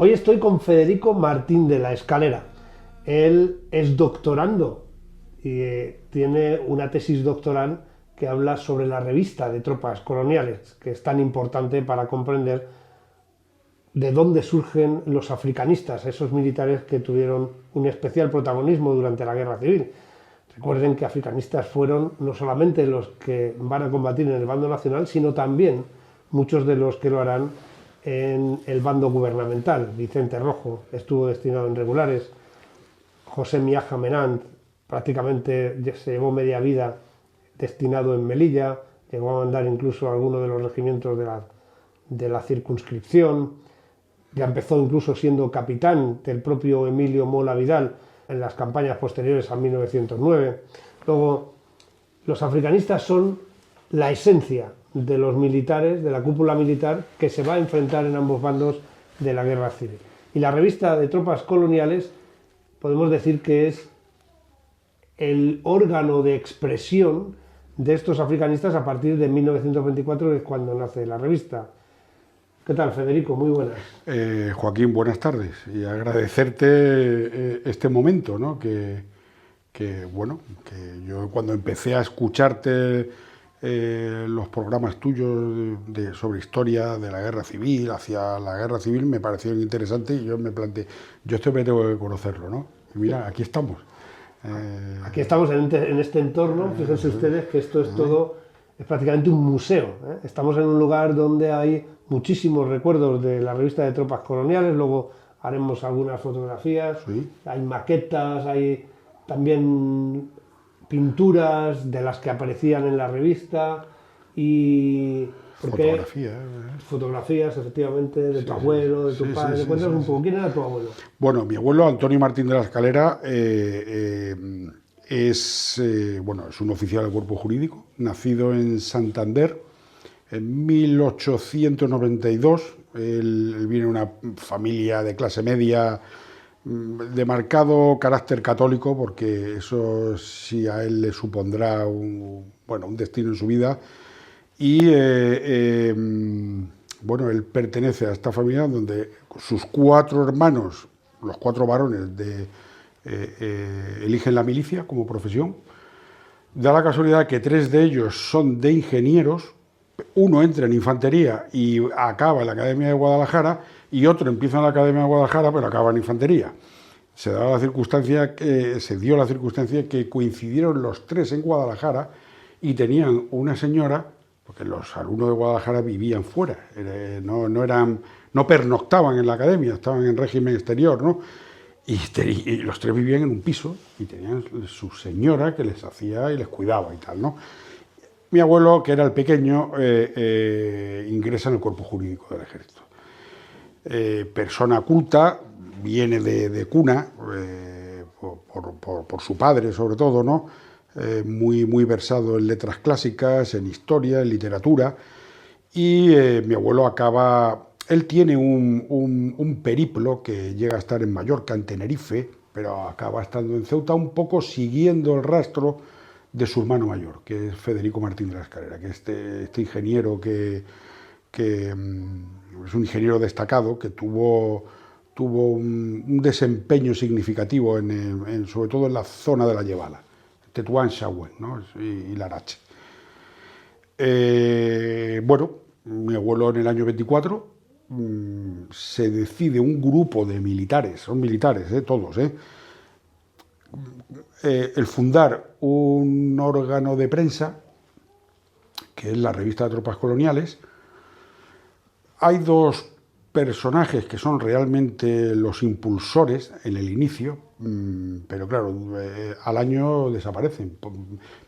Hoy estoy con Federico Martín de la Escalera. Él es doctorando y tiene una tesis doctoral que habla sobre la revista de tropas coloniales, que es tan importante para comprender de dónde surgen los africanistas, esos militares que tuvieron un especial protagonismo durante la Guerra Civil. Recuerden que africanistas fueron no solamente los que van a combatir en el bando nacional, sino también muchos de los que lo harán en el bando gubernamental. Vicente Rojo estuvo destinado en regulares, José Miaja Menant prácticamente se llevó media vida destinado en Melilla, llegó a mandar incluso a alguno de los regimientos de la circunscripción, ya empezó incluso siendo capitán del propio Emilio Mola Vidal en las campañas posteriores a 1909. Luego, los africanistas son la esencia de los militares, de la cúpula militar que se va a enfrentar en ambos bandos de la Guerra Civil. Y la revista de tropas coloniales podemos decir que es el órgano de expresión de estos africanistas a partir de 1924, que es cuando nace la revista. ¿Qué tal, Federico? Muy buenas. Joaquín, buenas tardes. Y agradecerte este momento, ¿no? Bueno, que yo cuando empecé a escucharte los programas tuyos sobre historia de la Guerra Civil, hacia la Guerra Civil, me parecieron interesantes y yo me planteé, yo esto me tengo que conocerlo, ¿no? Y mira, aquí estamos. Aquí estamos en este entorno, fíjense ustedes que esto es todo, es prácticamente un museo, ¿eh? Estamos en un lugar donde hay muchísimos recuerdos de la revista de tropas coloniales, luego haremos algunas fotografías, ¿Sí? Hay maquetas, hay también pinturas de las que aparecían en la revista y... Fotografías, efectivamente, de tu abuelo, de tu padre. Cuéntanos un poco, ¿quién era tu abuelo? Bueno, mi abuelo, Antonio Martín de la Escalera, es un oficial del cuerpo jurídico, nacido en Santander en 1892. Él viene de una familia de clase media de marcado carácter católico, porque eso sí a él le supondrá un destino en su vida. Y él pertenece a esta familia donde sus 4 hermanos, los 4 varones, eligen la milicia como profesión. Da la casualidad que 3 de ellos son de ingenieros, uno entra en infantería y acaba en la Academia de Guadalajara, y otro empieza en la Academia de Guadalajara pero acaba en infantería. Se dio la circunstancia que coincidieron los 3 en Guadalajara y tenían una señora, porque los alumnos de Guadalajara vivían fuera, no pernoctaban en la academia, estaban en régimen exterior, ¿no? Y los 3 vivían en un piso y tenían su señora que les hacía y les cuidaba y tal, ¿no? Mi abuelo, que era el pequeño, ingresa en el cuerpo jurídico del ejército. Persona culta, viene de cuna, por su padre sobre todo, ¿no? Muy versado en letras clásicas, en historia, en literatura, y mi abuelo él tiene un periplo que llega a estar en Mallorca, en Tenerife, pero acaba estando en Ceuta, un poco siguiendo el rastro de su hermano mayor, que es Federico Martín de la Escalera, que este ingeniero que es un ingeniero destacado, que tuvo un desempeño significativo sobre todo en la zona de la Yevala, Tetuán, Xahuen, ¿no? y Larache. Mi abuelo en el año 24 se decide un grupo de militares, son militares, todos, el fundar un órgano de prensa, que es la revista de tropas coloniales. Hay 2 personajes que son realmente los impulsores en el inicio, pero claro, al año desaparecen,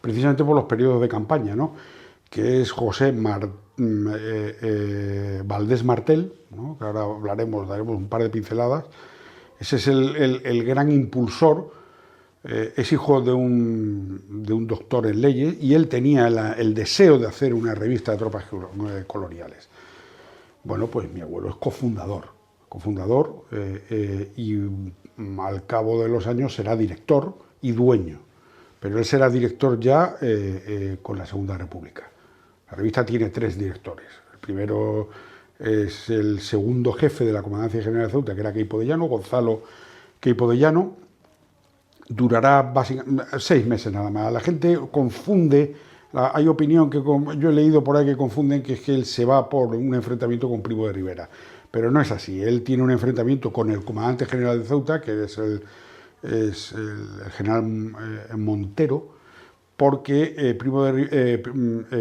precisamente por los periodos de campaña, ¿no? Que es José Valdés Martel, ¿no? Que ahora daremos un par de pinceladas. Ese es el gran impulsor. Es hijo de un doctor en leyes, y él tenía el deseo de hacer una revista de tropas coloniales. Bueno, pues mi abuelo es cofundador, y al cabo de los años será director y dueño, pero él será director ya con la Segunda República. La revista tiene 3 directores. El primero es el segundo jefe de la Comandancia General de Ceuta, que era Queipo de Llano, Gonzalo Queipo de Llano. Durará básicamente 6 meses nada más. La gente confunde, hay opinión que yo he leído por ahí que confunden que es que él se va por un enfrentamiento con Primo de Rivera, pero no es así. Él tiene un enfrentamiento con el comandante general de Ceuta, que es el general Montero, porque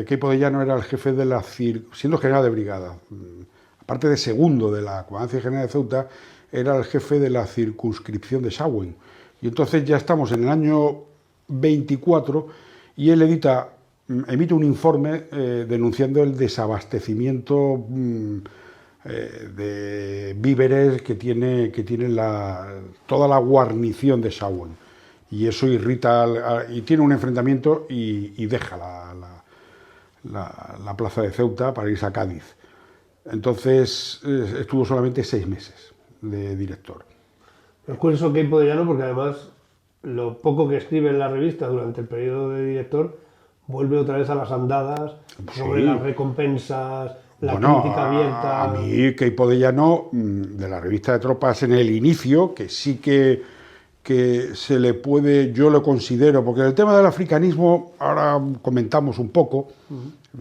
Queipo de Llano era el jefe de siendo general de brigada, aparte de segundo de la Comandancia General de Ceuta, era el jefe de la circunscripción de Sahagún. Y entonces ya estamos en el año 24 y él emite un informe denunciando el desabastecimiento de víveres que tiene toda la guarnición de Sahagún. Y eso irrita, y tiene un enfrentamiento y deja la plaza de Ceuta para irse a Cádiz. Entonces estuvo solamente 6 meses de director. Es curioso Queipo de Llano porque además lo poco que escribe en la revista durante el periodo de director vuelve otra vez a las andadas sobre las recompensas, la crítica abierta. A mí Queipo de Llano, de la revista de tropas en el inicio, que sí que se le puede, yo lo considero, porque el tema del africanismo, ahora comentamos un poco,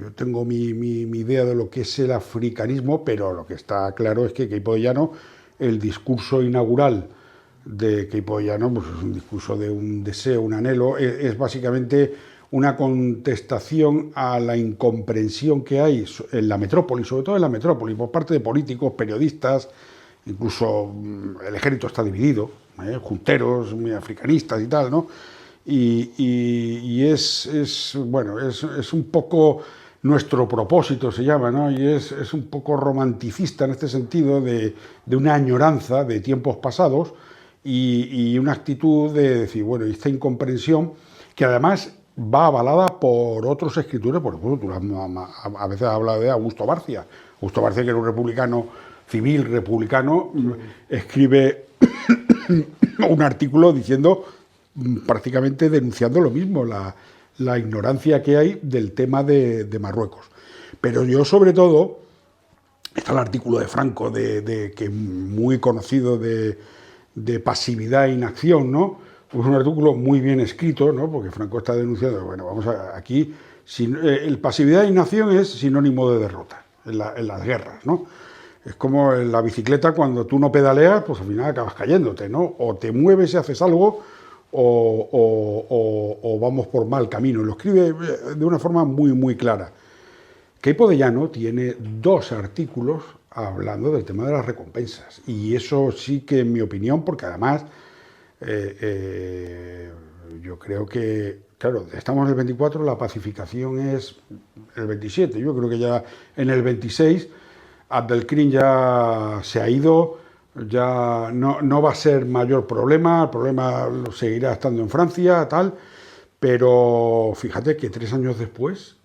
yo tengo mi idea de lo que es el africanismo, pero lo que está claro es que Queipo de Llano, el discurso inaugural de Queipo de Llano, pues es un discurso de un deseo, un anhelo, es básicamente una contestación a la incomprensión que hay en la metrópoli, sobre todo en la metrópoli, por parte de políticos, periodistas, incluso el ejército está dividido, junteros, africanistas y tal, ¿no? Y es un poco nuestro propósito, se llama, ¿no? Y es un poco romanticista en este sentido de una añoranza de tiempos pasados y una actitud de decir, bueno, esta incomprensión que además va avalada por otros escritores, por ejemplo, tú a veces has hablado de Augusto Barcia. Augusto Barcia, que era un republicano, civil republicano, escribe un artículo diciendo, prácticamente denunciando lo mismo, la ignorancia que hay del tema de Marruecos. Pero yo, sobre todo, está el artículo de Franco, que muy conocido de pasividad e inacción, ¿no? Pues un artículo muy bien escrito, ¿no? Porque Franco está denunciando, bueno, aquí, pasividad e inacción es sinónimo de derrota en las guerras, ¿no? Es como en la bicicleta, cuando tú no pedaleas, pues al final acabas cayéndote, ¿no? O te mueves y haces algo, o vamos por mal camino. Lo escribe de una forma muy, muy clara. Queipo de Llano tiene 2 artículos hablando del tema de las recompensas. Y eso sí que, en mi opinión, porque además yo creo que, claro, estamos en el 24, la pacificación es el 27. Yo creo que ya en el 26... Abdelkrim ya se ha ido, ya no va a ser mayor problema, el problema lo seguirá estando en Francia, tal, pero fíjate que 3 años después,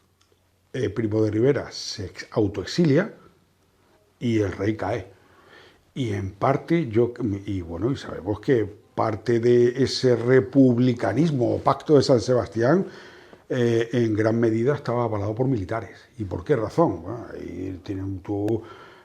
Primo de Rivera se autoexilia y el rey cae. Y en parte, y sabemos que parte de ese republicanismo o pacto de San Sebastián, en gran medida estaba avalado por militares. ¿Y por qué razón? Bueno, ahí tú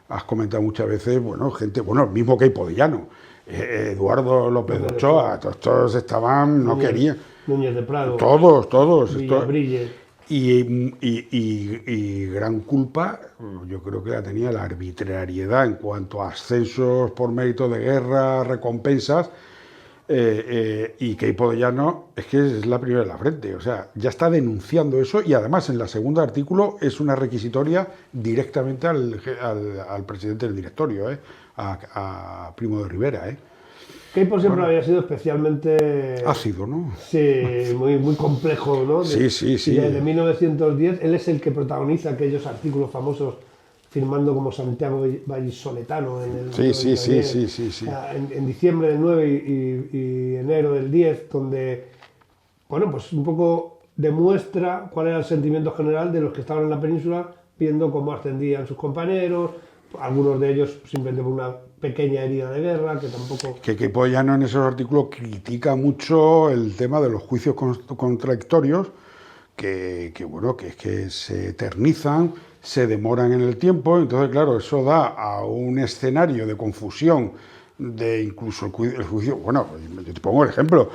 has comentado muchas veces, gente, el mismo Queipo de Llano, Eduardo López de Ochoa, todos estaban, no querían. Núñez de Prado. Todos. Brille. Y gran culpa, yo creo que la tenía la arbitrariedad en cuanto a ascensos por mérito de guerra, recompensas. Y Queipo de Llano es que es la primera de la frente, o sea, ya está denunciando eso y además en el segundo artículo es una requisitoria directamente al presidente del directorio, a Primo de Rivera. Queipo siempre había sido especialmente... ácido, ¿no? Sí, muy, muy complejo, ¿no? Sí. Y desde 1910 él es el que protagoniza aquellos artículos famosos firmando como Santiago Vallisoletano en el Sí. En diciembre del 9 y enero del 10, donde, pues un poco demuestra cuál era el sentimiento general de los que estaban en la península, viendo cómo ascendían sus compañeros, algunos de ellos simplemente por una pequeña herida de guerra, que tampoco... Que Queipo de Llano en esos artículos critica mucho el tema de los juicios contradictorios, que es que se eternizan, se demoran en el tiempo, entonces claro, eso da a un escenario de confusión, de incluso el juicio. Bueno, yo te pongo el ejemplo.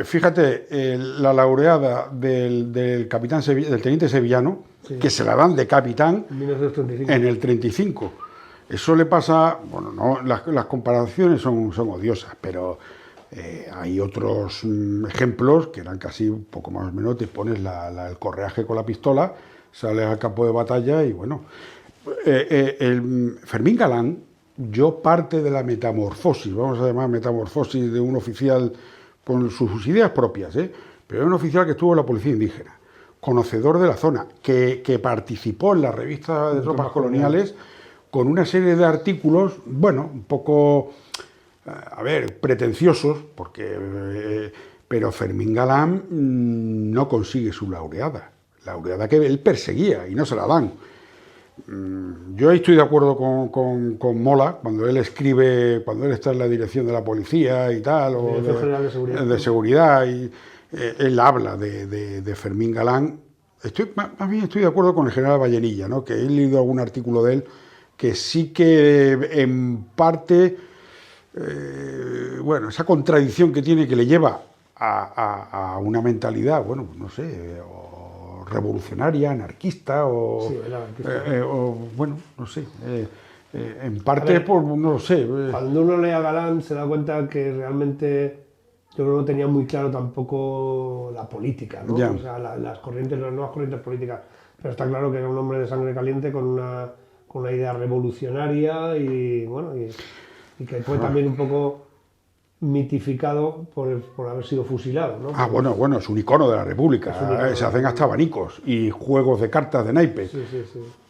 Fíjate, la laureada del capitán del teniente sevillano, sí, que se la dan de capitán en 1935. En el 35. Eso le pasa, bueno, no, las comparaciones son odiosas, pero hay otros ejemplos que eran casi un poco más o menos, te pones el correaje con la pistola, sales al campo de batalla y bueno. Fermín Galán, yo parte de la metamorfosis, vamos a llamar metamorfosis de un oficial con sus ideas propias, pero era un oficial que estuvo en la policía indígena, conocedor de la zona, que participó en la revista de tropas coloniales con una serie de artículos, bueno, un poco, a ver, pretenciosos, pero Fermín Galán no consigue su laureada que él perseguía y no se la dan. Yo ahí estoy de acuerdo con Mola, cuando él escribe, cuando él está en la dirección de la policía y tal, o de seguridad, y él habla de Fermín Galán. Más bien estoy de acuerdo con el general Vallenilla, ¿no? Que he leído algún artículo de él que sí que en parte, bueno, esa contradicción que tiene, que le lleva a una mentalidad, bueno, no sé, revolucionaria, anarquista, sí, bueno, no sé, en parte, ver, no lo sé. Cuando uno lee a Galán se da cuenta que realmente yo creo que no tenía muy claro tampoco la política, ¿no? O sea, las nuevas corrientes políticas, pero está claro que era un hombre de sangre caliente con una idea revolucionaria y bueno, y que fue también un poco mitificado por haber sido fusilado, ¿no? Bueno, es un icono de la República, se hacen hasta abanicos y juegos de cartas de naipes, sí.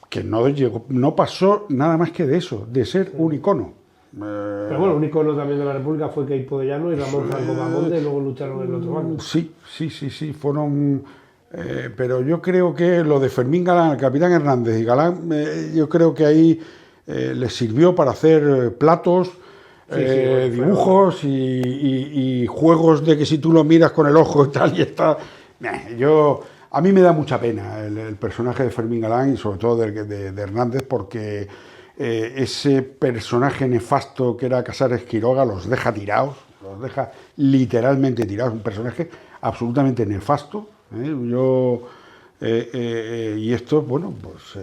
Que no pasó nada más que de eso, de ser un icono. Pero bueno, un icono también de la República fue Queipo de Llano y Ramón Franco Bahamonde, y luego lucharon en el otro bando. Sí, fueron... pero yo creo que lo de Fermín Galán, el capitán Hernández y Galán, yo creo que ahí les sirvió para hacer platos, dibujos y juegos de que si tú lo miras con el ojo y tal y está... A mí me da mucha pena el personaje de Fermín Galán y sobre todo de Hernández, porque ese personaje nefasto que era Casares Quiroga los deja tirados, los deja literalmente tirados, un personaje absolutamente nefasto. Y estos, bueno, pues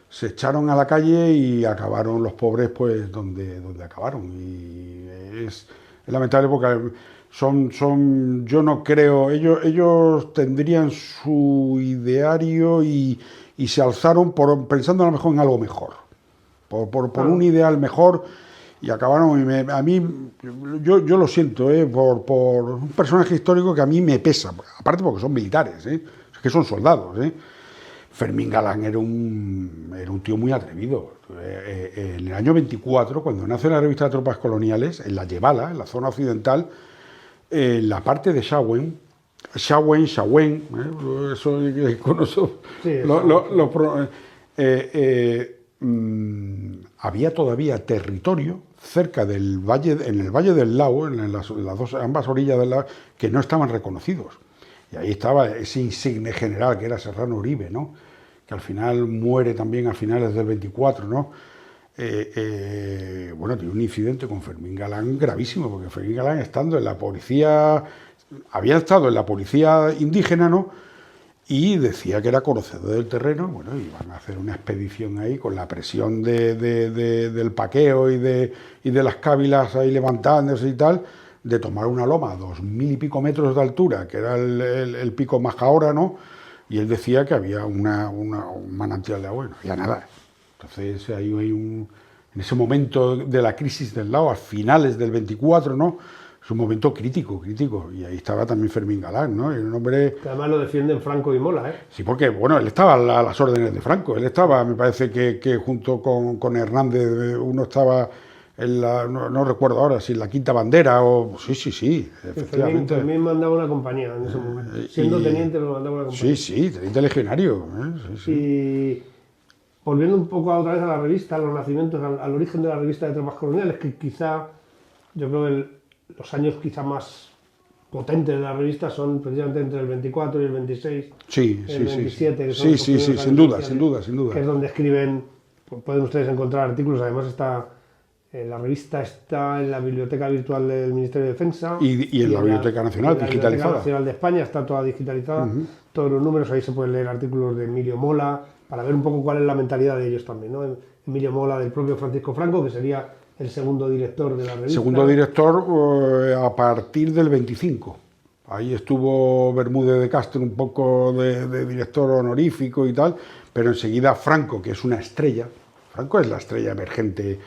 se echaron a la calle y acabaron los pobres pues donde acabaron, y es lamentable porque yo no creo, ellos tendrían su ideario y se alzaron pensando a lo mejor en algo mejor, por un ideal mejor, y acabaron. A mí, yo lo siento, por un personaje histórico que a mí me pesa, aparte porque son militares, que son soldados. Fermín Galán era un tío muy atrevido. En el año 24, cuando nace la revista de tropas coloniales, en la Yevala, en la zona occidental, en la parte de Shawen, eso conozco, había todavía territorio cerca del valle, en el Valle del Lao, en ambas orillas del Lao, que no estaban reconocidos. Y ahí estaba ese insigne general que era Serrano Uribe, ¿no? Que al final muere también a finales del 24, ¿no? Bueno, tiene un incidente con Fermín Galán gravísimo, porque Fermín Galán, estando en la policía, había estado en la policía indígena, ¿no? Y decía que era conocedor del terreno. Bueno, iban a hacer una expedición ahí con la presión del paqueo y de las cávilas ahí levantándose y tal, de tomar una loma a 2000 y pico metros de altura, que era el pico Majaora, ¿no? Y él decía que había un manantial de agua, no había nada. Entonces ahí hay en ese momento de la crisis del Lao, a finales del 24, ¿no? Es un momento crítico, y ahí estaba también Fermín Galán, ¿no? Era un hombre... Que además lo defienden Franco y Mola, ¿eh? Sí, porque, bueno, él estaba a las órdenes de Franco, él estaba, me parece que junto con Hernández, uno estaba en no recuerdo ahora si en la Quinta Bandera o... Sí, efectivamente. Fermín mandaba una compañía en ese momento. Siendo teniente lo mandaba una compañía. Sí, teniente legionario. Sí. Y volviendo un poco otra vez a la revista, a los nacimientos, al origen de la revista de tropas coloniales, que quizá, yo creo que los años quizá más potentes de la revista son precisamente entre el 24 y el 26, Sí, el sí, 27, que son sí, los sí, sí, primeros sin años duda, sin duda, oficiales, sin duda. que es donde escriben, pueden ustedes encontrar artículos, además está, la revista está en la Biblioteca Virtual del Ministerio de Defensa Y en la Biblioteca Nacional, en la Biblioteca digitalizada. Nacional de España, está toda digitalizada, todos los números, ahí se pueden leer artículos de Emilio Mola, para ver un poco cuál es la mentalidad de ellos también, ¿no? Emilio Mola, del propio Francisco Franco, que sería el segundo director de la revista. Segundo director a partir del 25. Ahí estuvo Bermúdez de Castro un poco de director honorífico y tal, pero enseguida Franco, que es una estrella, Franco es la estrella emergente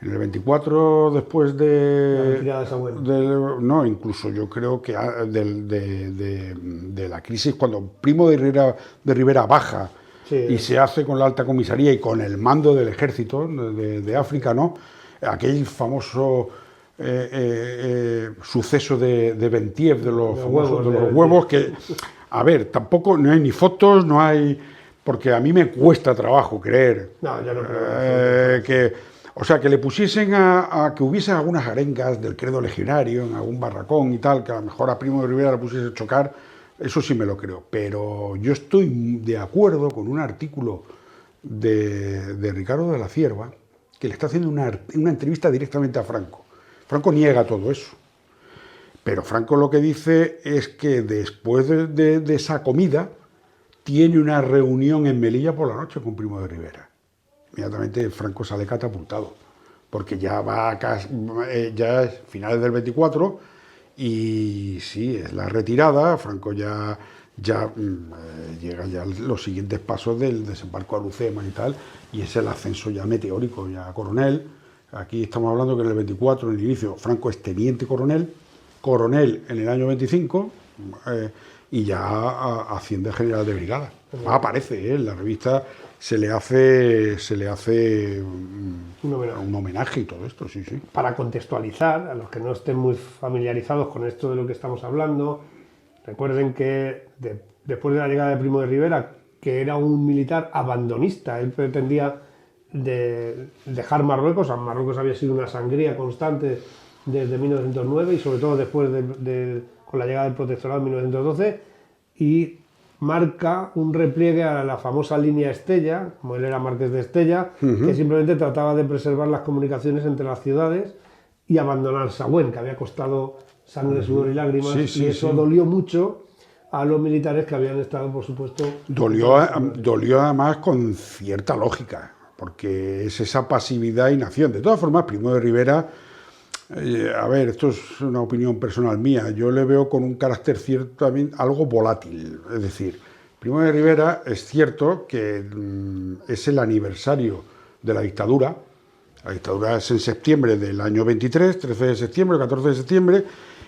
en el 24 después La de... retirada de Sagüen. No, incluso yo creo que de la crisis, cuando Primo de Rivera baja Sí. y se hace con la alta comisaría y con el mando del ejército de África, ¿no? Aquel famoso suceso de Bentiev, de los huevos, que, a ver, tampoco no hay ni fotos, no hay, porque a mí me cuesta trabajo creer No, yo no creo o sea, que le pusiesen a que hubiese algunas arengas del credo legionario en algún barracón y tal, que a lo mejor a Primo de Rivera le pusiese a chocar, eso sí me lo creo, pero yo estoy de acuerdo con un artículo de Ricardo de la Cierva, que le está haciendo una entrevista directamente a Franco. Franco niega todo eso, pero Franco lo que dice es que después de esa comida tiene una reunión en Melilla por la noche con Primo de Rivera. Inmediatamente Franco sale catapultado, porque ya ya es finales del 24 y sí, es la retirada. Franco ya llega ya los siguientes pasos del desembarco a Lucema y tal, y es el ascenso ya meteórico, ya a coronel. Aquí estamos hablando que en el 24, en el inicio, Franco es teniente coronel, coronel en el año 25, y ya asciende a general de brigada. Aparece, en la revista se le hace un homenaje y todo esto, sí, sí. Para contextualizar, a los que no estén muy familiarizados con esto de lo que estamos hablando, recuerden que después de la llegada de Primo de Rivera, que era un militar abandonista, él pretendía dejar Marruecos. Marruecos había sido una sangría constante desde 1909 y sobre todo después con la llegada del protectorado en 1912, y marca un repliegue a la famosa línea Estella, como él era marqués de Estella, que simplemente trataba de preservar las comunicaciones entre las ciudades y abandonar Sagüen, que había costado sangre, sudor y lágrimas, y eso dolió mucho a los militares que habían estado, por supuesto... Dolió además con cierta lógica, porque es esa pasividad e inacción. De todas formas, Primo de Rivera, a ver, esto es una opinión personal mía, yo le veo con un carácter ciertamente algo volátil. Es decir, Primo de Rivera es cierto que es el aniversario de la dictadura. La dictadura es en septiembre del año 23, 13 de septiembre, 14 de septiembre,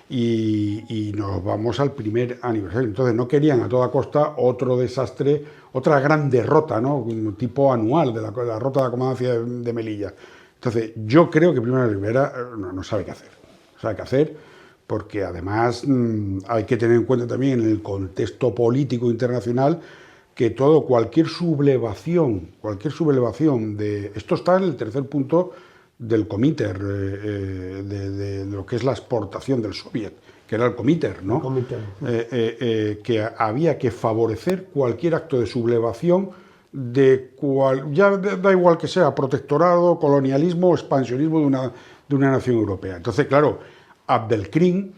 y nos vamos al primer aniversario. Entonces no querían a toda costa otro desastre, otra gran derrota, ¿no? Un tipo anual de la derrota de la comandancia de Melilla. Entonces yo creo que Primo de Rivera no sabe qué hacer. No sabe qué hacer porque además hay que tener en cuenta también en el contexto político internacional que cualquier sublevación de... Esto está en el tercer punto del Comiter, de lo que es la exportación del Soviet, que era el Comiter, ¿no? Que había que favorecer cualquier acto de sublevación ya da igual que sea protectorado, colonialismo o expansionismo de una nación europea. Entonces, claro, Abdelkrim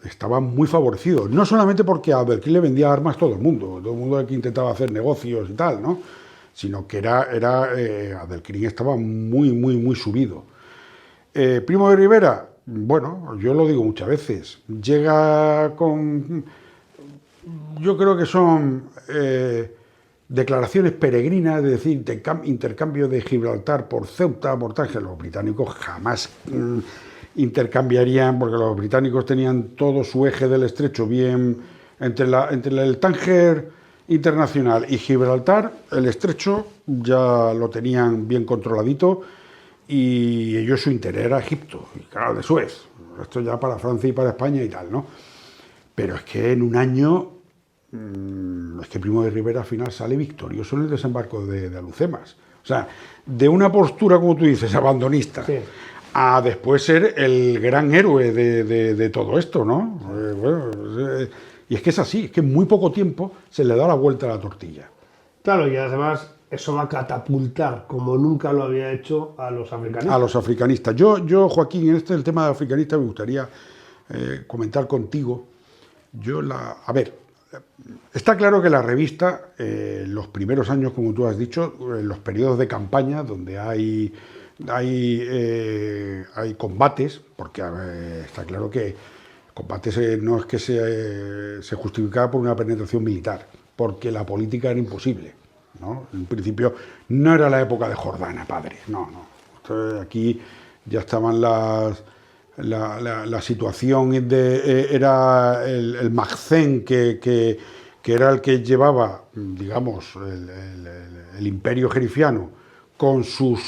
estaba muy favorecido, no solamente porque a Abdelkrim le vendía armas todo el mundo que intentaba hacer negocios y tal, ¿no? Sino que Abdelkrim estaba muy subido. Primo de Rivera, bueno, yo lo digo muchas veces, llega con... Yo creo que son declaraciones peregrinas, de decir, intercambio de Gibraltar por Ceuta, por tal, que los británicos jamás intercambiarían, porque los británicos tenían todo su eje del estrecho bien entre el Tánger internacional y Gibraltar. El estrecho ya lo tenían bien controladito y ellos su interés era Egipto y Canal de Suez. Esto ya para Francia y para España y tal, ¿no? Pero es que en un año es que Primo de Rivera al final sale victorioso en el desembarco de Alhucemas. O sea, de una postura, como tú dices, abandonista, sí, a después ser el gran héroe de todo esto, ¿no? Y es que es así, es que en muy poco tiempo se le da la vuelta a la tortilla. Claro, y además eso va a catapultar, como nunca lo había hecho, a los africanistas. A los africanistas. Yo Joaquín, en el tema de africanistas me gustaría comentar contigo. A ver, está claro que la revista, los primeros años, como tú has dicho, en los periodos de campaña, donde hay combates, porque está claro que combates no es que se justificaba por una penetración militar, porque la política era imposible, ¿no? En principio no era la época de Jordana, padre, no. Entonces, aquí ya estaban la situación era el Magzen, que era el que llevaba, digamos, el imperio jerifiano con sus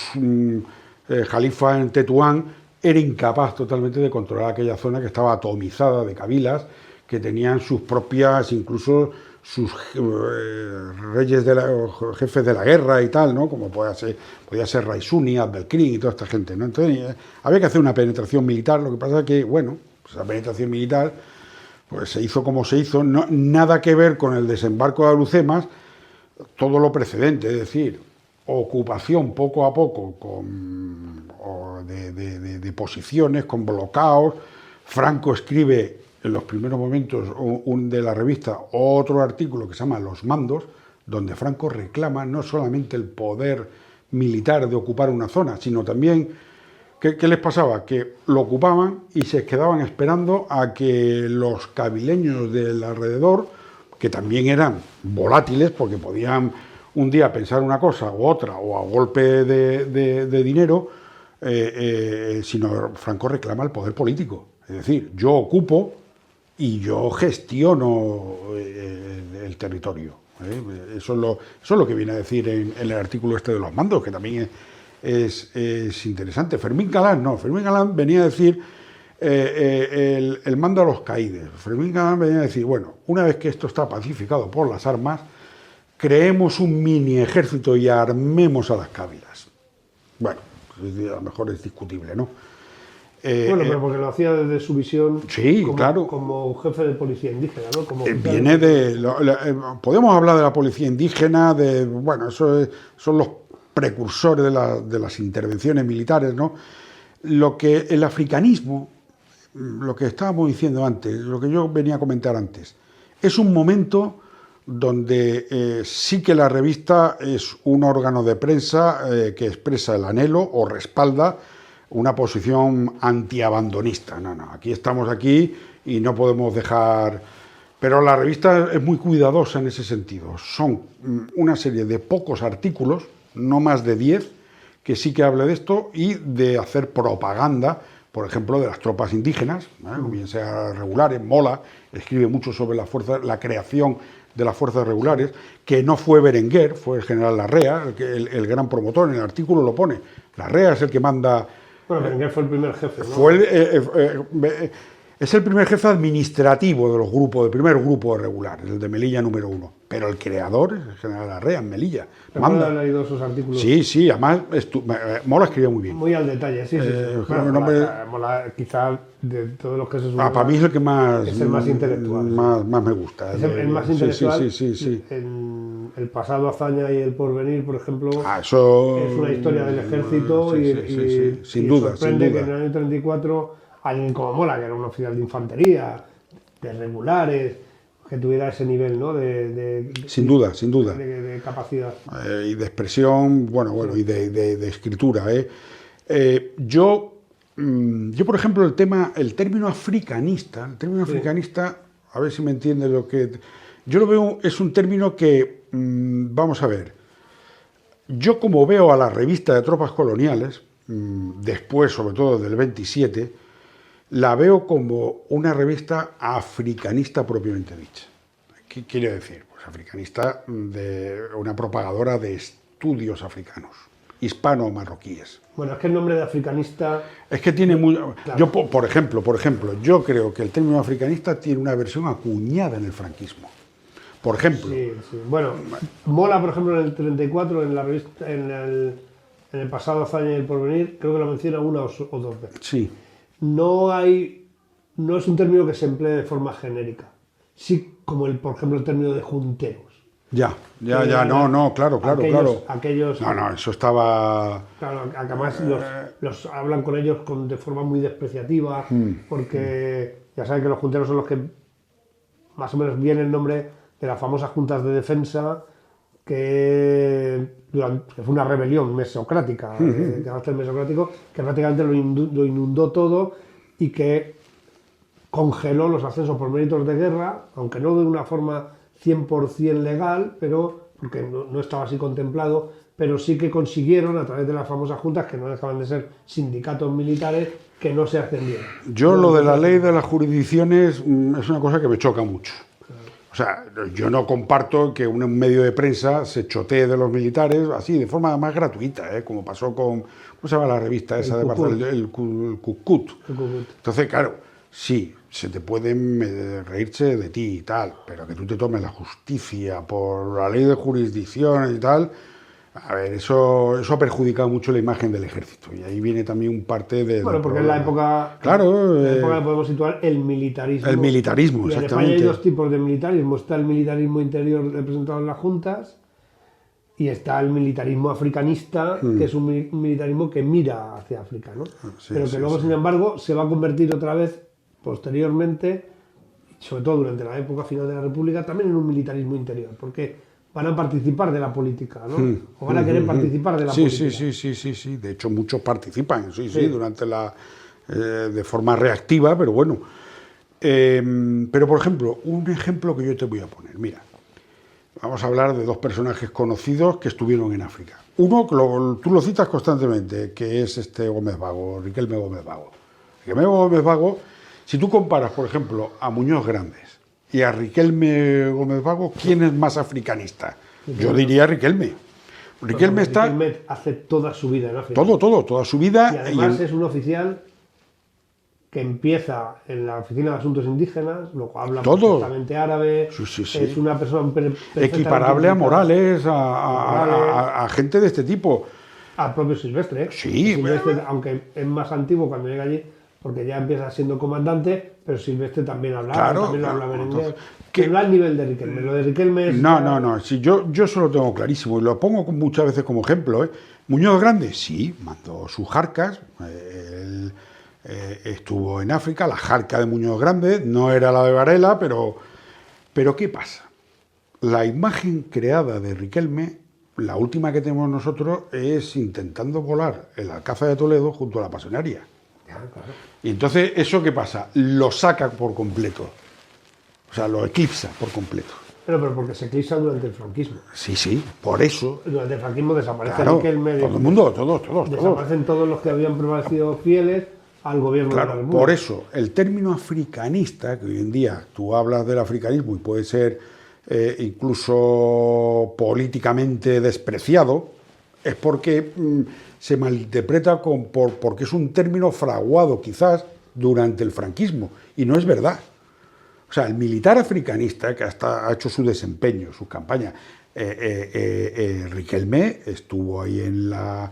jalifas en Tetuán, era incapaz totalmente de controlar aquella zona que estaba atomizada de kabilas, que tenían sus propias, incluso sus reyes, jefes de la guerra y tal, ¿no? Como podía ser Raisuni, Abdelkrim y toda esta gente, ¿no? Entonces había que hacer una penetración militar. Lo que pasa es que, bueno, pues la penetración militar pues se hizo como se hizo, nada que ver con el desembarco de Alhucemas, todo lo precedente, es decir, ocupación poco a poco de posiciones, con bloqueos. Franco escribe en los primeros momentos de la revista otro artículo que se llama Los Mandos, donde Franco reclama no solamente el poder militar de ocupar una zona, sino también, ¿qué les pasaba? Que lo ocupaban y se quedaban esperando a que los cabileños del alrededor, que también eran volátiles, porque podían un día pensar una cosa u otra, o a golpe de dinero, sino Franco reclama el poder político. Es decir, yo ocupo y yo gestiono el territorio. Eso es lo que viene a decir en el artículo este de Los Mandos, que también es interesante. Fermín Galán venía a decir el mando a los caídes. Fermín Galán venía a decir, bueno, una vez que esto está pacificado por las armas, creemos un mini ejército y armemos a las cávilas. Bueno, a lo mejor es discutible, ¿no? Bueno, pero porque lo hacía desde su visión, sí, claro, como jefe de policía indígena, ¿no? Viene podemos hablar de la policía indígena, bueno, son los precursores de las intervenciones militares, ¿no? Lo que el africanismo, lo que estábamos diciendo antes, lo que yo venía a comentar antes, es un momento donde sí que la revista es un órgano de prensa que expresa el anhelo o respalda una posición antiabandonista. No, aquí estamos aquí y no podemos dejar... Pero la revista es muy cuidadosa en ese sentido. Son una serie de pocos artículos, no más de 10, que sí que habla de esto y de hacer propaganda, por ejemplo, de las tropas indígenas, bien sea regulares. Mola escribe mucho sobre la creación de las fuerzas regulares, que no fue Berenguer, fue el general Larrea, el gran promotor. En el artículo lo pone. Larrea es el que manda... Bueno, Berenguer fue el primer jefe, ¿no? Es el primer jefe administrativo de los grupos, del primer grupo de regulares, el de Melilla número 1. Pero el creador es el general Larrea en Melilla. ¿Has leído sus artículos? Sí, además Mola escribía muy bien. Muy al detalle, sí. Bueno, Mola, quizá de todos los que se suman. Para mí es el que más... Es el más intelectual. Más me gusta. Es el más intelectual. Sí. En El pasado, hazaña y el porvenir, por ejemplo, eso es una historia del ejército y sin duda. Sorprende que en el año 34 alguien como Mola, que era un oficial de infantería, de regulares, que tuviera ese nivel, ¿no? Sin duda. De capacidad. Y de expresión, y de escritura. Yo, por ejemplo, el término africanista, a ver si me entiendes lo que... Yo lo veo, es un término que, vamos a ver, yo como veo a la revista de tropas coloniales, después, sobre todo del 27, la veo como una revista africanista propiamente dicha. ¿Qué quiere decir? Pues africanista, una propagadora de estudios africanos, hispano-marroquíes. Bueno, es que el nombre de africanista... Es que tiene muy... Claro. Yo, por ejemplo, yo creo que el término africanista tiene una versión acuñada en el franquismo. Por ejemplo... Sí. Bueno, Mola, por ejemplo, en el 34, en la revista, en en el pasado, hazaña y el porvenir, creo que lo menciona una o dos veces. Sí. No es un término que se emplee de forma genérica. Sí, como por ejemplo el término de junteros. Ya, no, claro. Aquellos, No, eso estaba... Claro, además los hablan con ellos de forma muy despreciativa, porque ya saben que los junteros son los que más o menos viene el nombre de las famosas juntas de defensa, que fue una rebelión mesocrática, de carácter mesocrático, que prácticamente lo inundó todo y que congeló los ascensos por méritos de guerra, aunque no de una forma 100% legal, pero porque no estaba así contemplado, pero sí que consiguieron, a través de las famosas juntas, que no dejaban de ser sindicatos militares, que no se ascendieran. Yo lo de la ley de las jurisdicciones es una cosa que me choca mucho. O sea, yo no comparto que un medio de prensa se chotee de los militares así, de forma más gratuita, como pasó con, ¿cómo se llama la revista esa de Barcelona? El Cucut. Entonces, claro, sí, se te pueden reírse de ti y tal, pero que tú te tomes la justicia por la ley de jurisdicción y tal, a ver, eso ha perjudicado mucho la imagen del ejército. Y ahí viene también un parte de... Bueno, porque en la época... Claro. En la época podemos situar el militarismo. El militarismo, y exactamente. En España hay dos tipos de militarismo. Está el militarismo interior representado en las juntas y está el militarismo africanista, que es un militarismo que mira hacia África, ¿no? Sí, pero que luego, sin embargo, se va a convertir otra vez, posteriormente, sobre todo durante la época final de la República, también en un militarismo interior, porque van a participar de la política, ¿no? O van a querer participar de la política. Sí. De hecho, muchos participan, sí, durante de forma reactiva, pero bueno. Pero, por ejemplo, un ejemplo que yo te voy a poner. Mira, vamos a hablar de dos personajes conocidos que estuvieron en África. Uno, tú lo citas constantemente, que es Gómez Vago, Riquelme Gómez Vago. Riquelme Gómez Vago, si tú comparas, por ejemplo, a Muñoz Grandes y a Riquelme Gómez Vago, ¿quién es más africanista? Yo diría Riquelme. Riquelme hace toda su vida en África. Toda su vida. Y además es un oficial que empieza en la Oficina de Asuntos Indígenas, luego habla perfectamente árabe, es una persona equiparable a Morales, a gente de este tipo. Al propio Silvestre, ¿eh? Sí. Silvestre, aunque es más antiguo cuando llega allí, porque ya empieza siendo comandante, pero Silvestre también hablaba, también lo hablaba en inglés. Que no al nivel de Riquelme. Lo de Riquelme es... No. Sí, yo eso lo tengo clarísimo y lo pongo muchas veces como ejemplo. Muñoz Grande, sí, mandó sus jarcas. Él estuvo en África, la jarca de Muñoz Grande, no era la de Varela, pero ¿qué pasa? La imagen creada de Riquelme, la última que tenemos nosotros, es intentando volar el Alcázar de Toledo junto a la Pasionaria. Claro. Y entonces, ¿eso qué pasa? Lo saca por completo. O sea, lo eclipsa por completo. Pero porque se eclipsa durante el franquismo. Sí, por eso. Durante el franquismo desaparece Riquelme. Todo el mundo, todos. Desaparecen todos los que habían permanecido fieles al gobierno de la República. Por eso, el término africanista, que hoy en día tú hablas del africanismo y puede ser incluso políticamente despreciado, es porque se malinterpreta porque es un término fraguado quizás durante el franquismo, y no es verdad. O sea, el militar africanista que ha hecho su desempeño, sus campañas, Riquelme estuvo ahí en la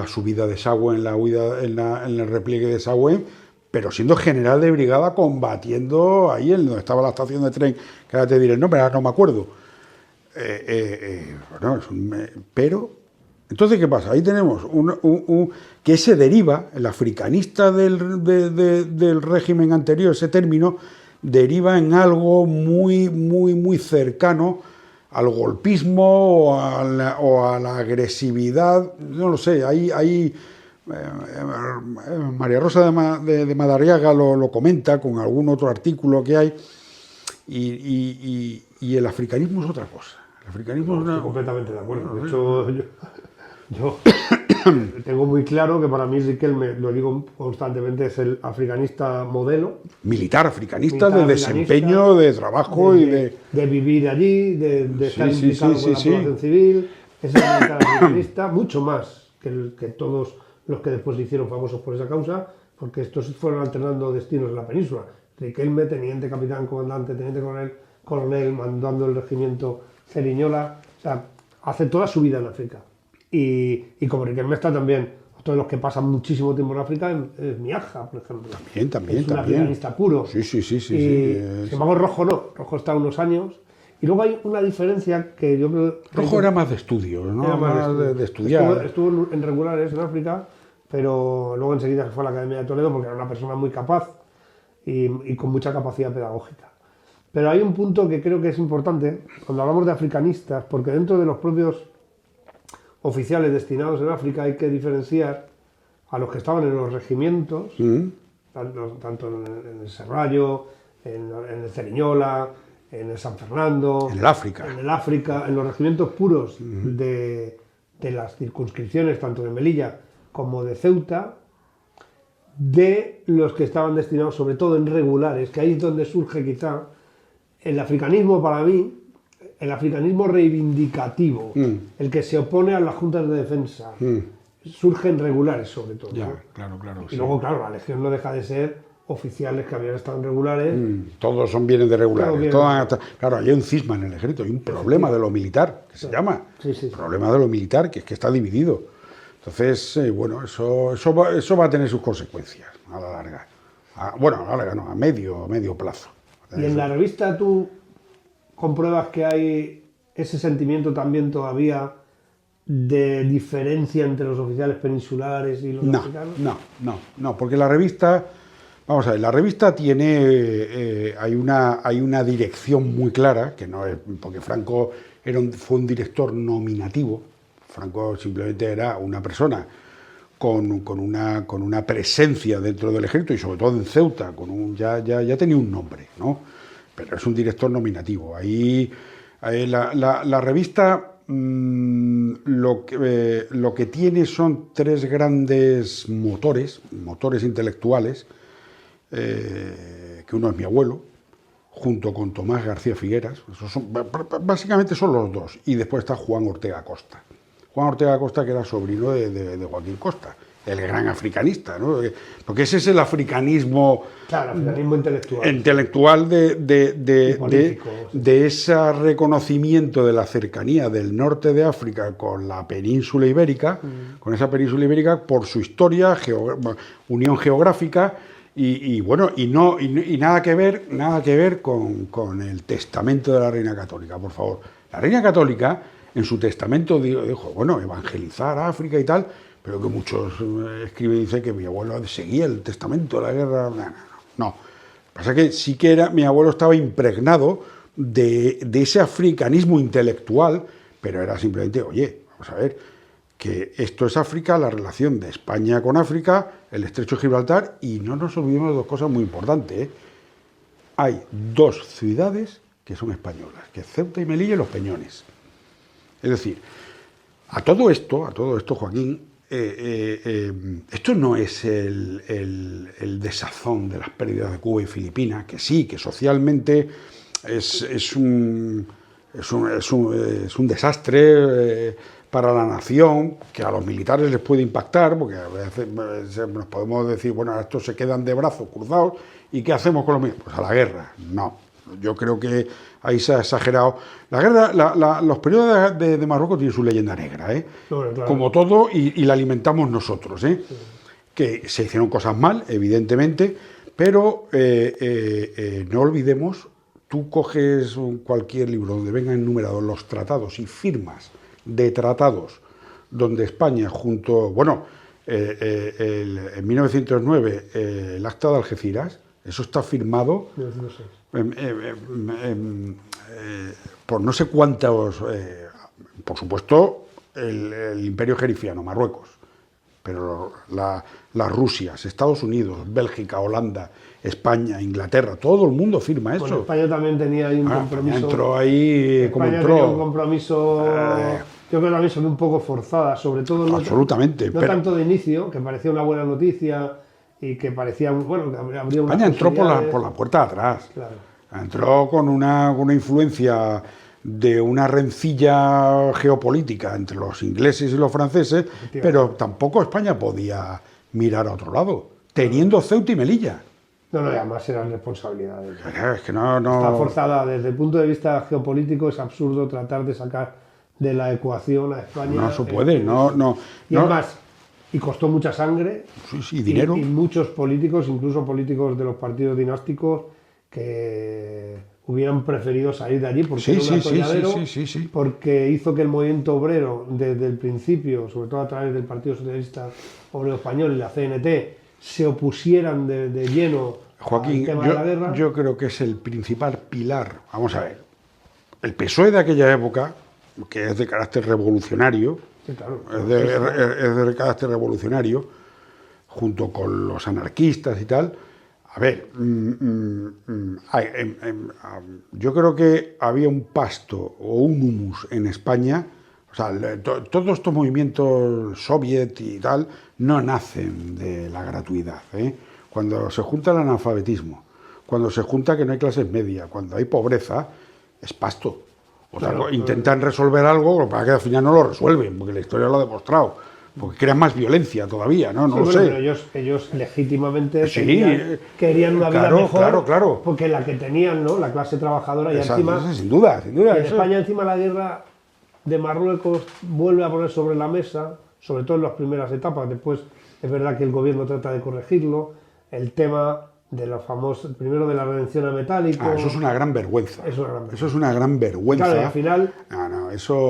subida de Sauguen, en el repliegue de Sauguen, pero siendo general de brigada, combatiendo ahí donde estaba la estación de tren, que ahora te diré el nombre, ahora no me acuerdo. Pero, entonces, ¿qué pasa? Ahí tenemos que se deriva, el africanista del régimen anterior, ese término, deriva en algo muy cercano al golpismo o a la agresividad, no lo sé, ahí María Rosa de Madariaga lo comenta con algún otro artículo que hay, y el africanismo es otra cosa. El africanismo Estoy completamente de acuerdo. De hecho, yo tengo muy claro que para mí Riquelme, lo digo constantemente, es el africanista modelo. Militar africanista de desempeño, de trabajo de vivir allí, de estar implicado con la población civil. Es el militar africanista, mucho más que todos los que después se hicieron famosos por esa causa, porque estos fueron alternando destinos en la península. Riquelme, teniente capitán, comandante, teniente coronel, mandando el regimiento Ceriñola, o sea, hace toda su vida en África. Y como Riquelme está también, otro de los que pasan muchísimo tiempo en África es Miaja, por ejemplo. También. Es un africanista puro. Sí. Sin embargo, Rojo no. Rojo está unos años. Y luego hay una diferencia que yo creo... Rojo era más de estudio, ¿no? Era más de estudiar. Estuvo en regulares en África, pero luego enseguida se fue a la Academia de Toledo porque era una persona muy capaz y con mucha capacidad pedagógica. Pero hay un punto que creo que es importante cuando hablamos de africanistas, porque dentro de los propios oficiales destinados en África hay que diferenciar a los que estaban en los regimientos, tanto en el Serrallo, en el Ceriñola, en el San Fernando, en el África, en los regimientos puros de las circunscripciones, tanto de Melilla como de Ceuta, de los que estaban destinados sobre todo en regulares, que ahí es donde surge quizá el africanismo para mí, el africanismo reivindicativo, el que se opone a las juntas de defensa, surge en regulares sobre todo. Ya, ¿no? claro. Y luego, claro, la Legión no deja de ser oficiales que habían estado en regulares. Todos vienen de regulares. Claro, claro, hay un cisma en el ejército, hay un problema de lo militar, que se llama. Problema de lo militar, que es que está dividido. Entonces, bueno, eso va a tener sus consecuencias a la larga. A la larga no, a medio plazo. Y en la revista tú compruebas que hay ese sentimiento también todavía de diferencia entre los oficiales peninsulares y los africanos. No, porque la revista, vamos a ver, la revista tiene, hay una dirección muy clara, que no es, porque Franco fue un director nominativo. Franco simplemente era una persona con una presencia dentro del ejército y sobre todo en Ceuta, ya tenía un nombre, ¿no? Pero es un director nominativo. Ahí la revista lo que tiene son tres grandes motores intelectuales, que uno es mi abuelo, junto con Tomás García Figueras, básicamente son los dos, y después está Juan Ortega Costa. Juan Ortega Costa, que era sobrino de Joaquín Costa, el gran africanista, ¿no? Porque ese es el africanismo, africanismo intelectual de ese reconocimiento de la cercanía del norte de África con la península ibérica, con esa península ibérica por su historia, unión geográfica y nada que ver con el testamento de la Reina Católica, por favor. La Reina Católica en su testamento dijo, evangelizar a África y tal, pero que muchos escriben y dicen que mi abuelo seguía el testamento de la guerra. No. Pasa que sí que mi abuelo estaba impregnado de ese africanismo intelectual, pero era simplemente, vamos a ver, que esto es África, la relación de España con África, el estrecho de Gibraltar, y no nos olvidemos de dos cosas muy importantes. Hay dos ciudades que son españolas, que es Ceuta y Melilla y Los Peñones. Es decir, a todo esto, Joaquín, esto no es el desazón de las pérdidas de Cuba y Filipinas, que sí, que socialmente es un desastre para la nación, que a los militares les puede impactar, porque a veces nos podemos decir, estos se quedan de brazos cruzados, ¿y qué hacemos con los militares? Pues a la guerra. No, yo creo que ahí se ha exagerado. La guerra, los periodos de Marruecos tienen su leyenda negra, claro. Como todo, y la alimentamos nosotros, Sí. Que se hicieron cosas mal, evidentemente, pero no olvidemos, tú coges cualquier libro donde vengan enumerados los tratados y firmas de tratados donde España en 1909 el Acta de Algeciras, eso está firmado por no sé cuántos, por supuesto el Imperio Jerifiano, Marruecos, pero las Rusias, Estados Unidos, Bélgica, Holanda, España, Inglaterra, todo el mundo firma eso. España también tenía ahí un compromiso. Entró ahí como España entró. Tenía un compromiso, yo creo que también son un poco forzada, sobre todo absolutamente, no tanto de inicio, que parecía una buena noticia y que parecía, que habría una. España entró por la puerta de atrás. Claro. Entró con una influencia de una rencilla geopolítica entre los ingleses y los franceses, pero tampoco España podía mirar a otro lado, teniendo Ceuta y Melilla. No, además eran responsabilidades. Es que no. Está forzada desde el punto de vista geopolítico, es absurdo tratar de sacar de la ecuación a España. No se puede, no. Y es más, y costó mucha sangre. Sí, dinero. Y muchos políticos, incluso políticos de los partidos dinásticos, que hubieran preferido salir de allí porque era un atolladero, porque hizo que el movimiento obrero, desde el principio, sobre todo a través del Partido Socialista Obrero Español y la CNT, se opusieran de lleno Joaquín, al tema de la guerra. Yo creo que es el principal pilar. Vamos a ver, el PSOE de aquella época, que es de carácter revolucionario, Sí, claro. es de carácter revolucionario, junto con los anarquistas y tal. A ver, yo creo que había un pasto o un humus en España. O sea, todos estos movimientos soviet y tal no nacen de la gratuidad, ¿eh? Cuando se junta el analfabetismo, cuando se junta que no hay clases medias, cuando hay pobreza, es pasto. O sea, claro, intentan resolver algo, para que al final no lo resuelven, porque la historia lo ha demostrado. Porque crean más violencia todavía, ¿no? No lo sé. Pero ellos legítimamente querían una vida mejor, claro. Porque la que tenían, ¿no? La clase trabajadora, y encima... Sin duda. En España, encima, la guerra de Marruecos vuelve a poner sobre la mesa, sobre todo en las primeras etapas. Después es verdad que el gobierno trata de corregirlo. El tema de los famosos, primero de la redención a metálico. Eso es una gran vergüenza. Eso es una gran vergüenza. Claro, y al final,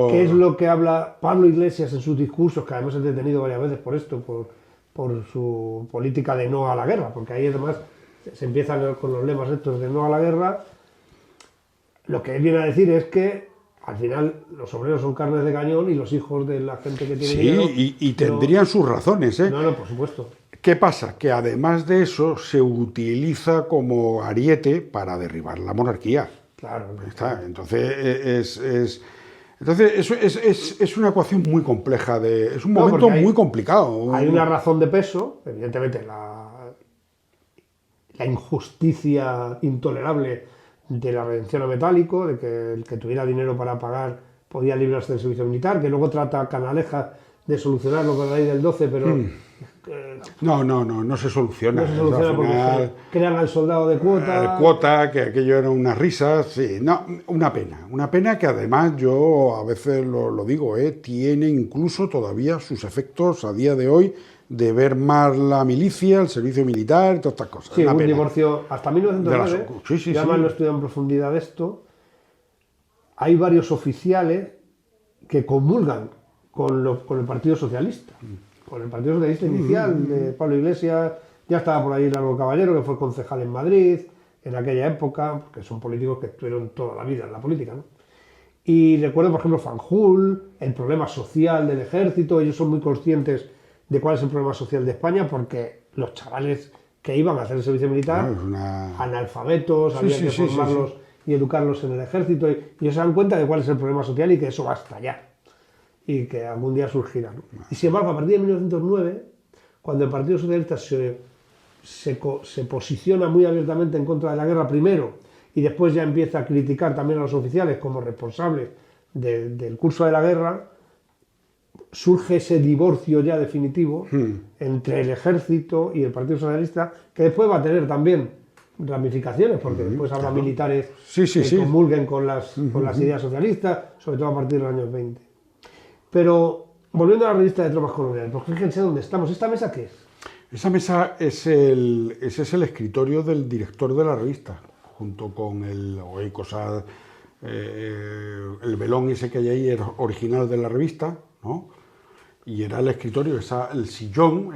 ¿qué es lo que habla Pablo Iglesias en sus discursos? Que además es detenido varias veces por esto, por su política de no a la guerra, porque ahí además se empiezan con los lemas estos de no a la guerra. Lo que él viene a decir es que al final los obreros son carnes de cañón y los hijos de la gente que tiene dinero... Sí, y tendrían sus razones, ¿eh? No, por supuesto. ¿Qué pasa? Que además de eso se utiliza como ariete para derribar la monarquía. Claro. Está. Entonces eso es una ecuación muy compleja, es un momento muy complicado. Hay una razón de peso, evidentemente la injusticia intolerable de la redención a metálico, de que el que tuviera dinero para pagar podía librarse del servicio militar, que luego trata Canalejas de solucionarlo con la ley del 12, pero... No se soluciona. No se soluciona porque crean al soldado de cuota. Cuota, que aquello eran unas risas, sí. No, una pena que además yo a veces lo digo, tiene incluso todavía sus efectos a día de hoy de ver más la milicia, el servicio militar y todas estas cosas. Sí, un divorcio hasta 1909, sí. Además lo he estudiado en profundidad esto, hay varios oficiales que comulgan con el Partido Socialista. Con el Partido Socialista inicial de Pablo Iglesias, ya estaba por ahí Largo Caballero, que fue concejal en Madrid en aquella época, porque son políticos que estuvieron toda la vida en la política, ¿no? Y recuerdo, por ejemplo, Fanjul, el problema social del ejército. Ellos son muy conscientes de cuál es el problema social de España, porque los chavales que iban a hacer el servicio militar, analfabetos, había que formarlos y educarlos en el ejército, y ellos se dan cuenta de cuál es el problema social y que eso va a estallar y que algún día surgirá, ¿no? Y sin embargo, a partir de 1909, cuando el Partido Socialista se posiciona muy abiertamente en contra de la guerra primero, y después ya empieza a criticar también a los oficiales como responsables del curso de la guerra, surge ese divorcio ya definitivo entre el ejército y el Partido Socialista, que después va a tener también ramificaciones, porque después habrá militares que comulguen con las ideas socialistas, sobre todo a partir de los años 20. Pero, volviendo a la revista de Tropas Coloniales, pues fíjense dónde estamos. ¿Esta mesa qué es? Esa mesa ese es el escritorio del director de la revista, junto con el velón ese que hay ahí era original de la revista, ¿no? Y era el escritorio, el sillón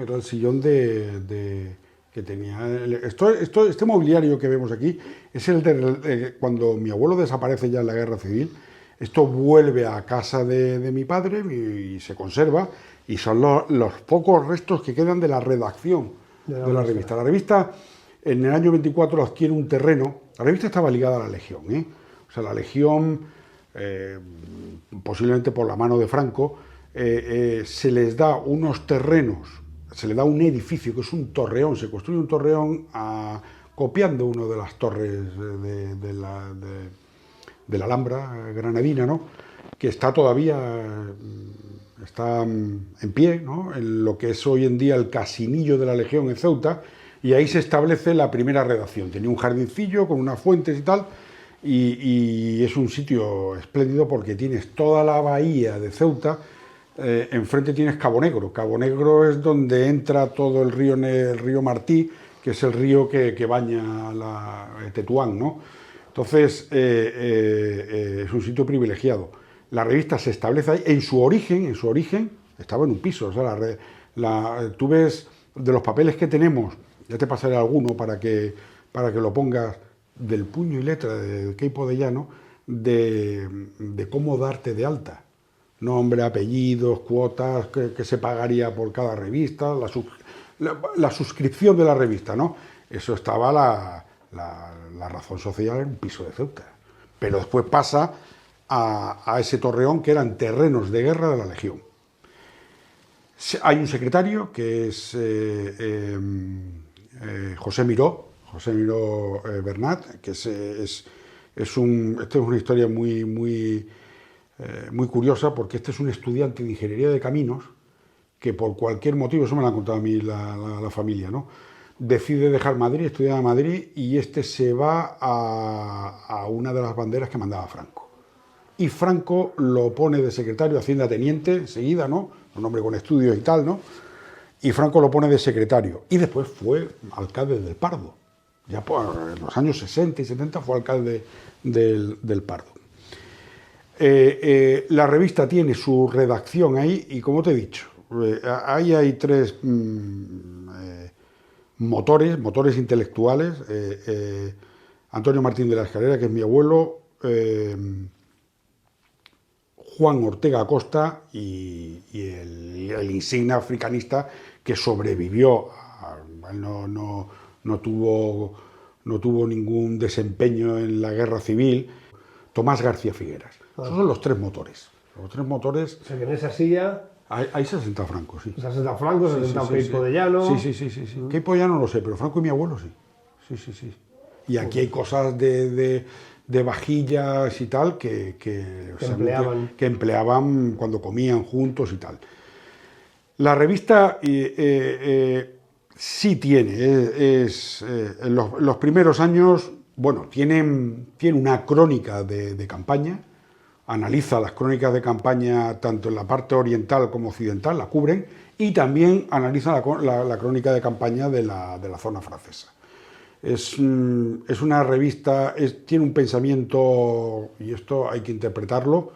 que tenía. Este mobiliario que vemos aquí es el de cuando mi abuelo desaparece ya en la Guerra Civil. Esto vuelve a casa de mi padre y se conserva, y son los pocos restos que quedan de la redacción de la revista. La revista en el año 24 adquiere un terreno. La revista estaba ligada a la Legión, O sea, la Legión, posiblemente por la mano de Franco, se les da unos terrenos, se le da un edificio que es un torreón, se construye un torreón copiando uno de las torres de la Alhambra granadina, ¿no? Que está todavía en pie, ¿no? En lo que es hoy en día el Casinillo de la Legión en Ceuta, y ahí se establece la primera redacción. Tenía un jardincillo con unas fuentes y tal, y es un sitio espléndido porque tienes toda la bahía de Ceuta, enfrente tienes Cabo Negro. Cabo Negro es donde entra todo el río Martí, que es el río que baña Tetuán, ¿no? Entonces, es un sitio privilegiado. La revista se establece ahí. En su origen estaba en un piso. O sea, tú ves de los papeles que tenemos, ya te pasaré alguno para que lo pongas, del puño y letra de Queipo de Llano, de cómo darte de alta. Nombre, apellidos, cuotas, que se pagaría por cada revista, la suscripción de la revista, ¿no? Eso estaba la razón social en un piso de Ceuta. Pero después pasa a ese torreón que eran terrenos de guerra de la Legión. Hay un secretario que es José Miró Bernat, que esta es una historia muy curiosa, porque este es un estudiante de ingeniería de caminos que por cualquier motivo, eso me lo ha contado a mí la familia, ¿no? Decide dejar Madrid, estudiar a Madrid, y este se va a una de las banderas que mandaba Franco. Y Franco lo pone de secretario de Hacienda teniente, enseguida, ¿no? Un hombre con estudios y tal, ¿no? Y Franco lo pone de secretario. Y después fue alcalde del Pardo. Ya en los años 60 y 70 fue alcalde del Pardo. La revista tiene su redacción ahí, y como te he dicho, ahí hay tres motores intelectuales. Antonio Martín de la Escalera, que es mi abuelo, Juan Ortega Acosta y el insigne africanista que sobrevivió. No tuvo ningún desempeño en la guerra civil, Tomás García Figueras. Esos son los tres motores. Los tres motores. O sea, que en esa silla... Ahí se senta Franco, sí. Se ha sentado Franco, se ha sentado Queipo de Llano... Sí. Queipo de Llano no lo sé, pero Franco y mi abuelo sí. Sí. Y aquí hay cosas de vajillas y tal que empleaban cuando comían juntos y tal. La revista sí tiene, en los primeros años, bueno, tiene una crónica de campaña, analiza las crónicas de campaña tanto en la parte oriental como occidental, la cubren, y también analiza la crónica de campaña de la zona francesa. Es una revista, tiene un pensamiento, y esto hay que interpretarlo.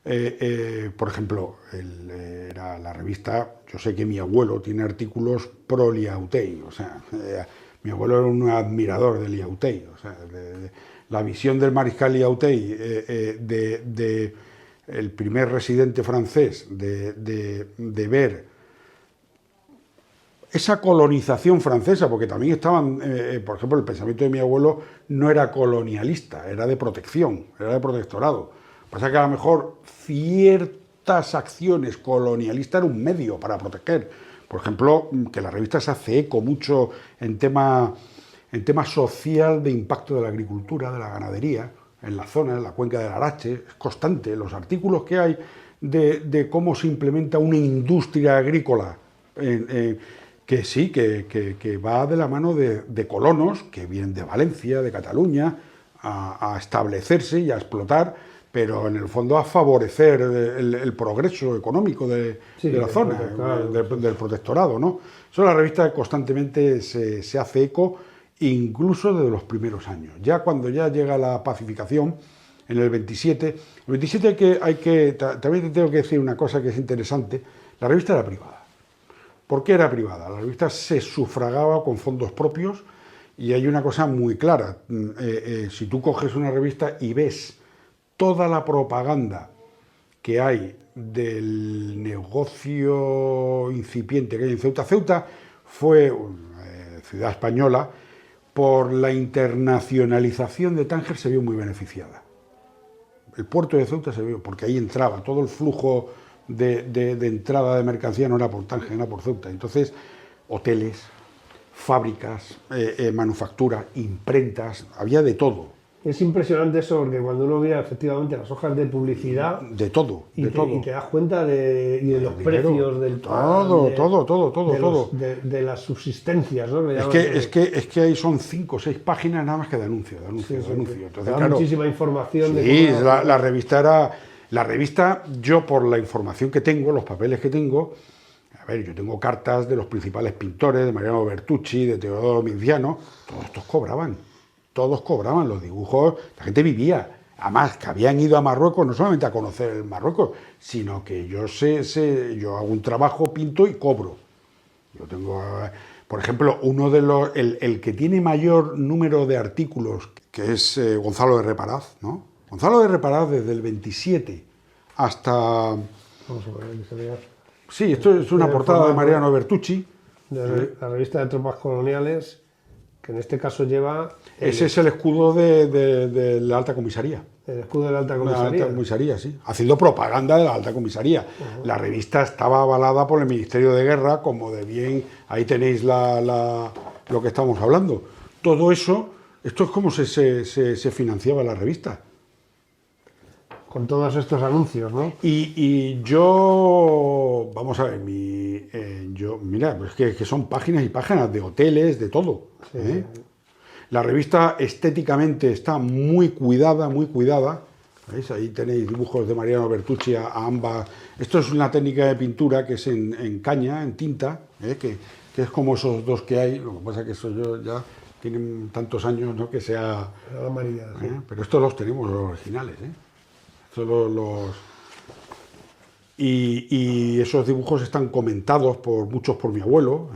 Por ejemplo, la revista, yo sé que mi abuelo tiene artículos pro Liautey, o sea, mi abuelo era un admirador de Liautey, o sea, la visión del mariscal Liautey, el primer residente francés, de ver esa colonización francesa, porque también estaban, por ejemplo, el pensamiento de mi abuelo no era colonialista, era de protección, era de protectorado. Pasa que a lo mejor ciertas acciones colonialistas eran un medio para proteger. Por ejemplo, que la revista se hace eco mucho en tema social de impacto de la agricultura, de la ganadería, en la zona, en la cuenca del Arache, es constante. Los artículos que hay de cómo se implementa una industria agrícola, que sí, que va de la mano de colonos que vienen de Valencia, de Cataluña, a establecerse y a explotar, pero en el fondo a favorecer el progreso económico de la zona, del protectorado, ¿no? Eso la revista constantemente se hace eco, incluso desde los primeros años. Ya cuando ya llega la pacificación, en el 27, también te tengo que decir una cosa que es interesante, la revista era privada. ¿Por qué era privada? La revista se sufragaba con fondos propios, y hay una cosa muy clara. Si tú coges una revista y ves toda la propaganda que hay del negocio incipiente que hay en Ceuta. Ceuta fue ciudad española, por la internacionalización de Tánger se vio muy beneficiada. El puerto de Ceuta se vio, porque ahí entraba todo el flujo de entrada de mercancía, no era por Tánger, era por Ceuta. Entonces, hoteles, fábricas, manufactura, imprentas, había de todo. Es impresionante eso, porque cuando uno mira efectivamente las hojas de publicidad De todo, y de todo. y te das cuenta de los Dinero, precios del pan, todo. de las subsistencias, ¿no? Es que ahí son 5 o 6 páginas nada más que de anuncios. Sí. Entonces, Te da claro, muchísima información de sí, cómo la revista era... La revista, yo por la información que tengo, los papeles que tengo, a ver, yo tengo cartas de los principales pintores, de Mariano Bertucci, de Teodoro Minciano, todos cobraban los dibujos, la gente vivía. Además, que habían ido a Marruecos, no solamente a conocer el Marruecos, sino que yo yo hago un trabajo, pinto y cobro. Yo tengo, por ejemplo, el que tiene mayor número de artículos, que es Gonzalo de Reparaz, ¿no? Gonzalo de Reparaz, desde el 27 hasta... Vamos a ver, que se vea. Sí, esto es una portada de Mariano Bertucci. La revista de tropas coloniales, que en este caso lleva... Ese es el escudo de la Alta Comisaría. El escudo de la Alta La Comisaría. Alta Comisaría, sí. Haciendo propaganda de la Alta Comisaría. La revista estaba avalada por el Ministerio de Guerra, como de bien... Ahí tenéis lo que estamos hablando. Todo eso, esto es como se financiaba la revista. Con todos estos anuncios, ¿no? Y yo, vamos a ver, mira, pues que son páginas y páginas de hoteles, de todo. Sí, ¿eh? sí. La revista estéticamente está muy cuidada, muy cuidada. ¿Veis? Ahí tenéis dibujos de Mariano Bertucci a ambas. Esto es una técnica de pintura que es en caña, en tinta, que es como esos dos que hay. Lo que pasa es que eso yo ya tienen tantos años, ¿no? Que sea... La amarilla, sí. Pero estos los tenemos, los originales, Y esos dibujos están comentados por mi abuelo.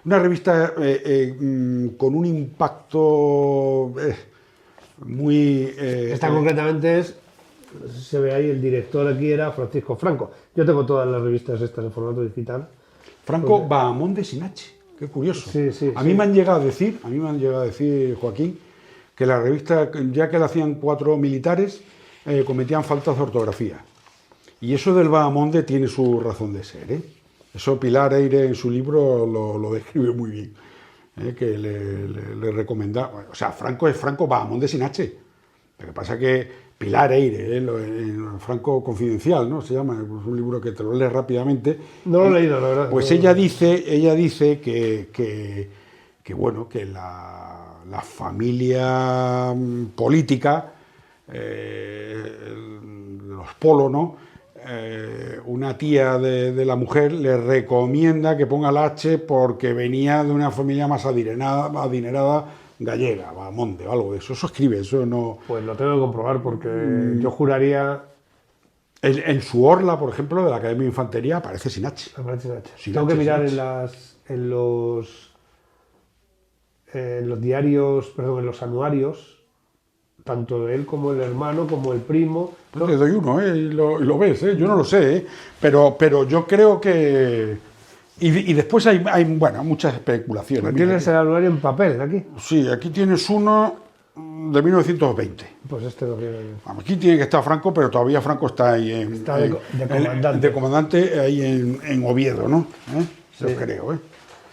Una revista con un impacto muy... Esta concretamente se ve ahí, el director aquí era Francisco Franco. Yo tengo todas las revistas estas en formato digital. Franco Bahamonde sin H. Qué curioso. Sí, a mí me han llegado a decir, Joaquín, que la revista, ya que la hacían 4 militares, cometían faltas de ortografía. Y eso del Bahamonde tiene su razón de ser. Eso Pilar Eyre en su libro lo describe muy bien. Que le recomienda... O sea, Franco es Franco Bahamonde sin H. Lo que pasa es que Pilar Eyre, en Franco Confidencial, ¿no? Se llama, es un libro que te lo lees rápidamente. No lo he leído, la verdad. Pues ella dice que bueno, que la familia política, los Polo, ¿no? Una tía de la mujer le recomienda que ponga la H porque venía de una familia más adinerada gallega, Bahamonde o algo de eso. Eso escribe, eso no... Pues lo tengo que comprobar porque yo juraría... En su orla, por ejemplo, de la Academia de Infantería aparece sin H. Aparece sin H. Sin Tengo H, que mirar sin H. en los diarios, perdón, en los anuarios, tanto de él como el hermano, como el primo. Yo te doy uno, y lo ves, yo no lo sé, pero yo creo que... Y después hay bueno, muchas especulaciones. Pero tienes el anuario en papel, aquí. Sí, aquí tienes uno de 1920. Pues este lo quiero yo. Aquí tiene que estar Franco, pero todavía Franco está ahí Está de comandante. de comandante ahí en Oviedo, ¿no? Sí. Yo creo,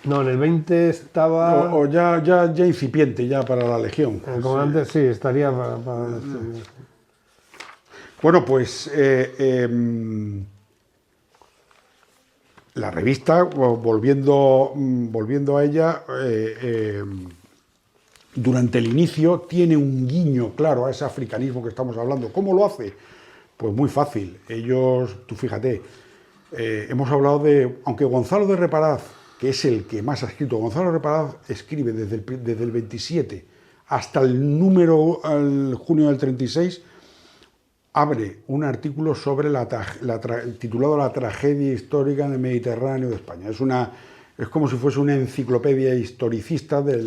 No, en el 20 estaba... O ya incipiente ya para la Legión. El comandante sí, estaría para... Bueno, pues la revista, volviendo a ella, durante el inicio tiene un guiño claro a ese africanismo que estamos hablando. ¿Cómo lo hace? Pues muy fácil. Ellos, tú fíjate, hemos hablado aunque Gonzalo de Reparaz, que es el que más ha escrito, Gonzalo de Reparaz escribe desde el 27 hasta el junio del 36, abre un artículo sobre titulado La tragedia histórica en el Mediterráneo de España. Es como si fuese una enciclopedia historicista de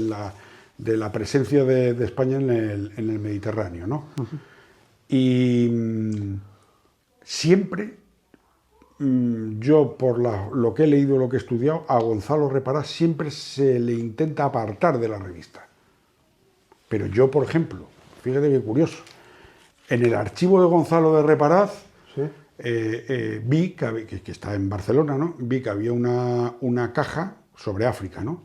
la presencia de España en el Mediterráneo, ¿no? Uh-huh. Y siempre, yo por lo que he leído, lo que he estudiado, a Gonzalo Reparaz siempre se le intenta apartar de la revista. Pero yo, por ejemplo, fíjate qué curioso, en el archivo de Gonzalo de Reparaz, ¿sí? Vi que está en Barcelona, ¿no? Vi que había una caja sobre África, ¿no?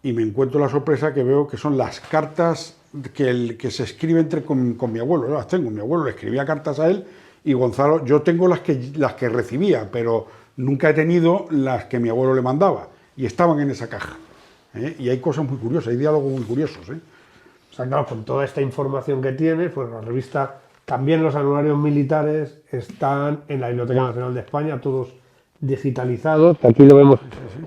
Y me encuentro la sorpresa que veo que son las cartas que se escribe con mi abuelo. Yo las tengo. Mi abuelo le escribía cartas a él y Gonzalo, yo tengo las que recibía, pero nunca he tenido las que mi abuelo le mandaba y estaban en esa caja. Y hay cosas muy curiosas, hay diálogos muy curiosos. O sea, claro, con toda esta información que tiene, pues la revista, también los anuarios militares están en la Biblioteca Nacional de España, todos digitalizados. Aquí lo vemos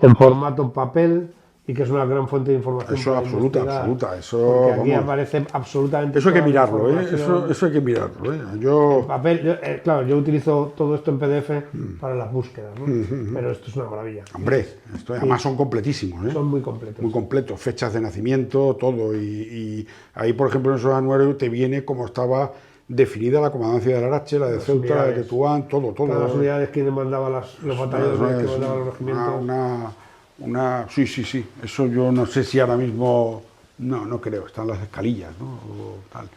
en formato en papel y que es una gran fuente de información. Eso absoluta. Porque aquí aparece absolutamente. Eso hay que mirarlo, eso hay que mirarlo. Yo... El papel, claro, yo utilizo todo esto en PDF para las búsquedas, ¿no? Pero esto es una maravilla. Hombre, además son completísimos. Son muy completos. Muy completos, fechas de nacimiento, todo. Y ahí, por ejemplo, en esos anuarios te viene cómo estaba definida la comandancia de Larache, la de Ceuta, la de Tetuán, todo. Todas las unidades, quienes mandaban los batallones, que mandaban los regimientos. Sí. Eso yo no sé si ahora mismo... No creo. Están las escalillas, ¿no? O tal.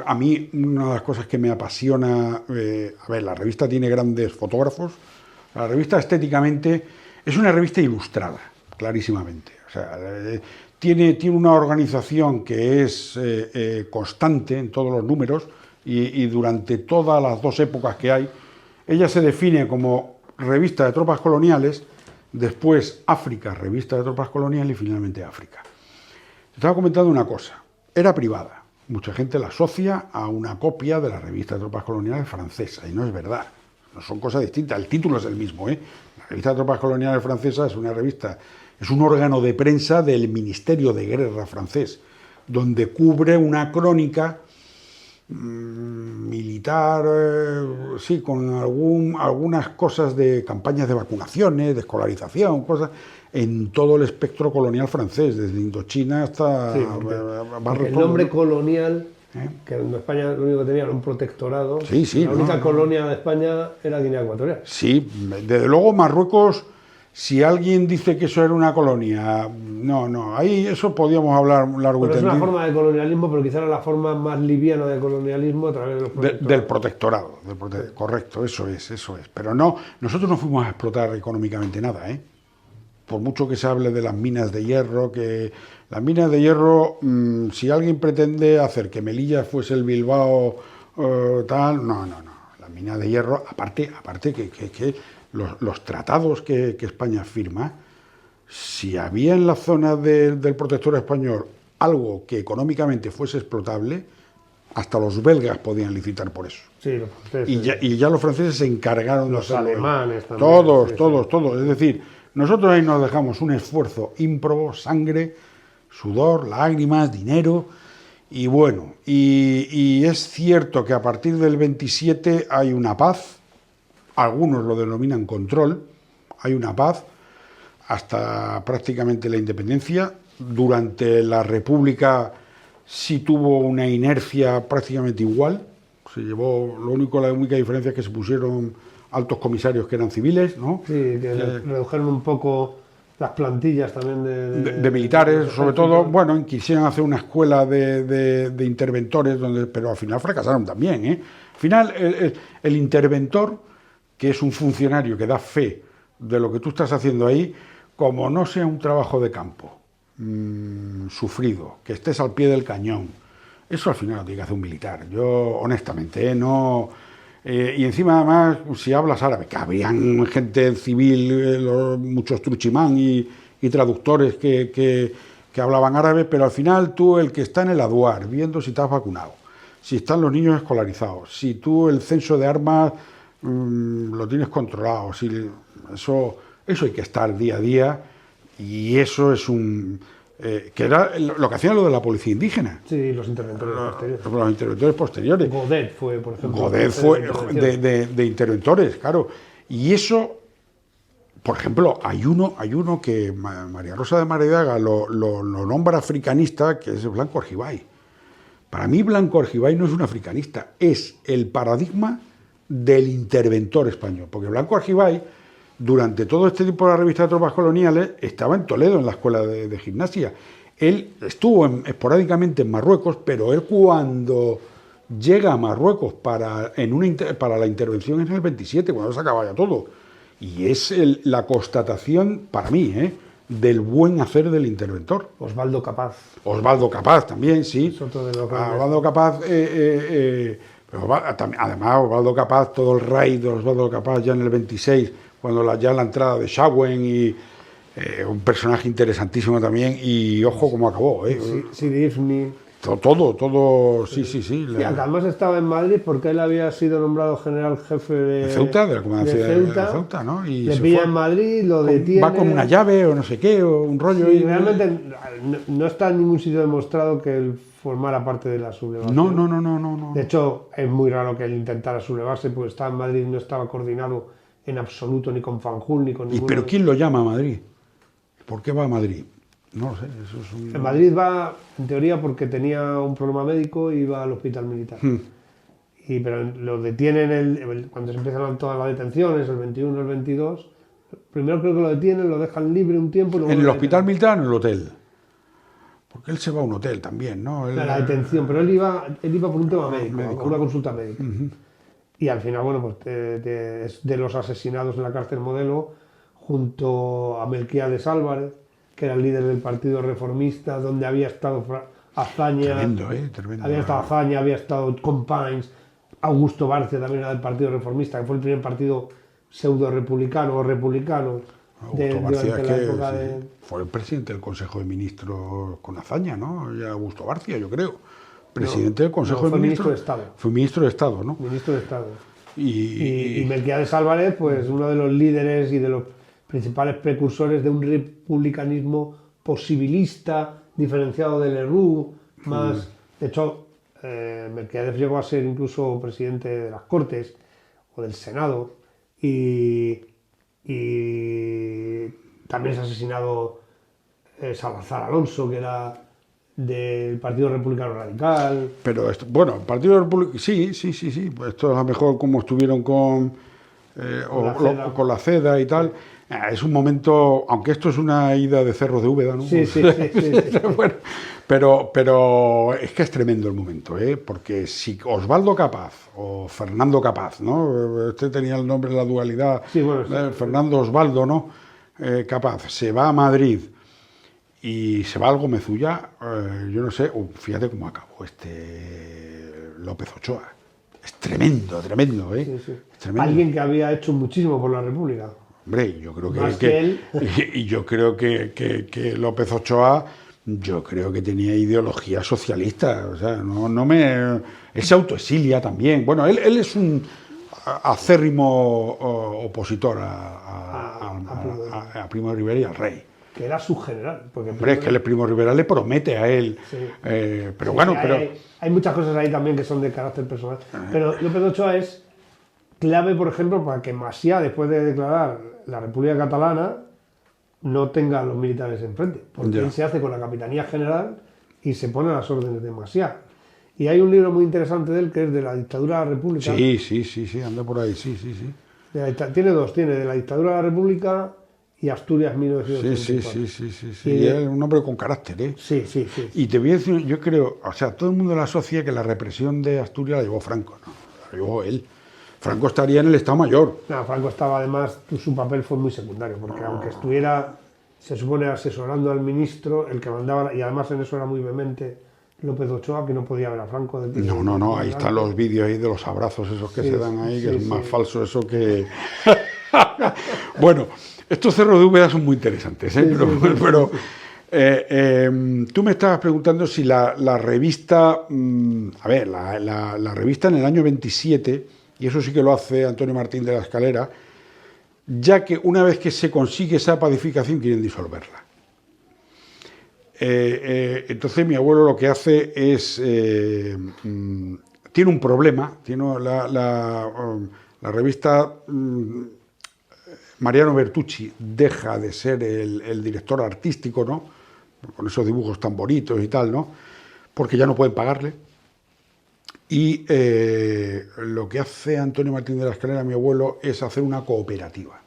A mí, una de las cosas que me apasiona... a ver, la revista tiene grandes fotógrafos. La revista estéticamente es una revista ilustrada, clarísimamente. O sea, tiene una organización que es constante en todos los números y durante todas las dos épocas que hay, ella se define como revista de tropas coloniales, después África, revista de tropas coloniales y finalmente África. Te estaba comentando una cosa, era privada, mucha gente la asocia a una copia de la revista de tropas coloniales francesa y no es verdad, no son cosas distintas, el título es el mismo. La revista de tropas coloniales francesa es una revista, es un órgano de prensa del Ministerio de Guerra francés, donde cubre una crónica militar, sí, con algunas cosas de campañas de vacunaciones, de escolarización, cosas, en todo el espectro colonial francés, desde Indochina hasta... Sí, el nombre colonial, que en España lo único que tenía era un protectorado, la única colonia de España era Guinea Ecuatorial. Sí, desde luego Marruecos... Si alguien dice que eso era una colonia, no, ahí eso podíamos hablar largo y tendido. Es una forma de colonialismo, pero quizá era la forma más liviana de colonialismo a través de los protectorados. Del protectorado, correcto, eso es. Pero no, nosotros no fuimos a explotar económicamente nada, Por mucho que se hable de las minas de hierro, si alguien pretende hacer que Melilla fuese el Bilbao tal, no. Las minas de hierro, aparte que los tratados que España firma, si había en la zona del protectorado español algo que económicamente fuese explotable, hasta los belgas podían licitar por eso. Sí, los franceses. Y ya los franceses se encargaron de hacerlo. Los alemanes también. Todos. Es decir, nosotros ahí nos dejamos un esfuerzo ímprobo, sangre, sudor, lágrimas, dinero, y bueno, y es cierto que a partir del 27 hay una paz. Algunos lo denominan control, hay una paz hasta prácticamente la independencia. Durante la República sí tuvo una inercia prácticamente igual, se llevó, la única diferencia es que se pusieron altos comisarios que eran civiles, ¿no? Sí, que redujeron un poco las plantillas también de militares, sobre todo, bueno, quisieron hacer una escuela de interventores, pero al final fracasaron también, Al final el interventor, que es un funcionario que da fe de lo que tú estás haciendo ahí, como no sea un trabajo de campo, sufrido, que estés al pie del cañón, eso al final lo tiene que hacer un militar. Yo, honestamente, no... y encima, además, si hablas árabe, que habrían gente civil, muchos truchimán y traductores que hablaban árabe, pero al final tú, el que está en el aduar, viendo si estás vacunado, si están los niños escolarizados, si tú el censo de armas... lo tienes controlado, eso hay que estar día a día y eso es que era lo que hacían lo de la policía indígena. Sí, los interventores posteriores. Los interventores posteriores. Godet fue, por ejemplo. Godet fue de interventores, claro. Y eso, por ejemplo, hay uno que María Rosa de Maridaga lo nombra africanista, que es Blanco Argibay. Para mí Blanco Argibay no es un africanista, es el paradigma del interventor español, porque Blanco Argibay, durante todo este tiempo de la revista de tropas coloniales, estaba en Toledo, en la escuela de gimnasia. Él estuvo esporádicamente en Marruecos, pero él cuando llega a Marruecos para la intervención es en el 27, cuando se acaba ya todo. Y es la constatación, para mí, del buen hacer del interventor. Osvaldo Capaz. Osvaldo Capaz también, sí. Es otro de los Osvaldo Capaz, además Osvaldo Capaz, todo el raid de Osvaldo Capaz ya en el 26, cuando ya la entrada de Shawen y un personaje interesantísimo también, y ojo cómo acabó. Sir Ifni. Todo, sí. Sí, además estaba en Madrid porque él había sido nombrado general jefe de Ceuta, de la comandancia de Ceuta, Ceuta, ¿no? Y le pilla en Madrid, lo detiene. Va con una llave o no sé qué, o un rollo. Sí, y realmente no está en ningún sitio demostrado que él formara parte de la sublevación. No. De hecho, es muy raro que él intentara sublevarse porque estaba en Madrid y no estaba coordinado en absoluto ni con Fanjul ni con ninguno. ¿Pero quién lo llama a Madrid? ¿Por qué va a Madrid? No lo sé, eso es un... En Madrid va, en teoría, porque tenía un problema médico y iba al hospital militar. Pero lo detienen cuando se empiezan todas las detenciones, el 21, el 22. Primero creo que lo detienen, lo dejan libre un tiempo. ¿En el hospital militar o en el hotel? Porque él se va a un hotel también, ¿no? La detención, pero él iba por un tema médico, una consulta médica. Y al final, bueno, pues es de los asesinados en la cárcel Modelo, junto a Melquiades Álvarez, que era el líder del Partido Reformista, donde había estado Azaña. Tremendo. Había estado Azaña, había estado Companys, Augusto Barcia también era del Partido Reformista, que fue el primer partido pseudo-republicano o republicano. Augusto Barcia fue el presidente del Consejo de Ministros con Azaña, ¿no? Y Augusto Barcia, yo creo. Presidente del Consejo de Ministros. Ministro de Estado. Fue ministro de Estado, ¿no? Ministro de Estado. Y Melquiades Álvarez, pues uno de los líderes y de los principales precursores de un republicanismo posibilista, diferenciado de Lerroux, más... De hecho, Melquiades llegó a ser incluso presidente de las Cortes o del Senado y también es asesinado Salazar Alonso, que era del Partido Republicano Radical. Pero, el Partido Republicano... Sí. Esto es a lo mejor como estuvieron con la CEDA y tal. Es un momento, aunque esto es una ida de Cerros de Úbeda, ¿no? Sí. Bueno, pero es que es tremendo el momento, porque si Osvaldo Capaz o Fernando Capaz, ¿no? Este tenía el nombre de la dualidad, Fernando Osvaldo, ¿no? Capaz, se va a Madrid y se va al Gómez-Ulla, yo no sé, fíjate cómo acabó López Ochoa. Es tremendo, Sí. Es tremendo. Alguien que había hecho muchísimo por la República. Hombre, yo creo que y yo creo que López Ochoa, yo creo que tenía ideología socialista, o sea, él se autoexilia también. Bueno, él es un acérrimo opositor a Primo de Rivera y al rey. Que era su general. Hombre, es que el Primo de Rivera le promete a él. Sí. Pero bueno, hay muchas cosas ahí también que son de carácter personal. Pero López Ochoa es clave, por ejemplo, para que Macià, después de declarar la República Catalana, no tenga a los militares enfrente. Porque él se hace con la Capitanía General y se pone a las órdenes de Macià. Y hay un libro muy interesante de él que es de la dictadura de la República. Sí, anda por ahí, sí. Tiene dos, tiene de la dictadura de la República y Asturias 1984. Sí. Y es un hombre con carácter, ¿eh? Sí. Y te voy a decir, yo creo, o sea, todo el mundo le asocia que la represión de Asturias la llevó Franco, ¿no? La llevó él. Franco estaría en el Estado Mayor. No, Franco estaba, además, su papel fue muy secundario, porque aunque estuviera, se supone, asesorando al ministro, el que mandaba, y además en eso era muy vehemente López Ochoa, que no podía ver a Franco. No, ahí están los vídeos ahí de los abrazos esos que se dan ahí, que es más falso eso que... Bueno, estos Cerros de Úbeda son muy interesantes, ¿eh? Pero tú me estabas preguntando si la revista, la revista en el año 27, y eso sí que lo hace Antonio Martín de la Escalera, ya que una vez que se consigue esa pacificación quieren disolverla. Entonces mi abuelo lo que hace es, tiene un problema, tiene la revista Mariano Bertucci deja de ser el director artístico, ¿no? Con esos dibujos tan bonitos y tal, ¿no? Porque ya no pueden pagarle. Y lo que hace Antonio Martín de la Escalera, mi abuelo, es hacer una cooperativa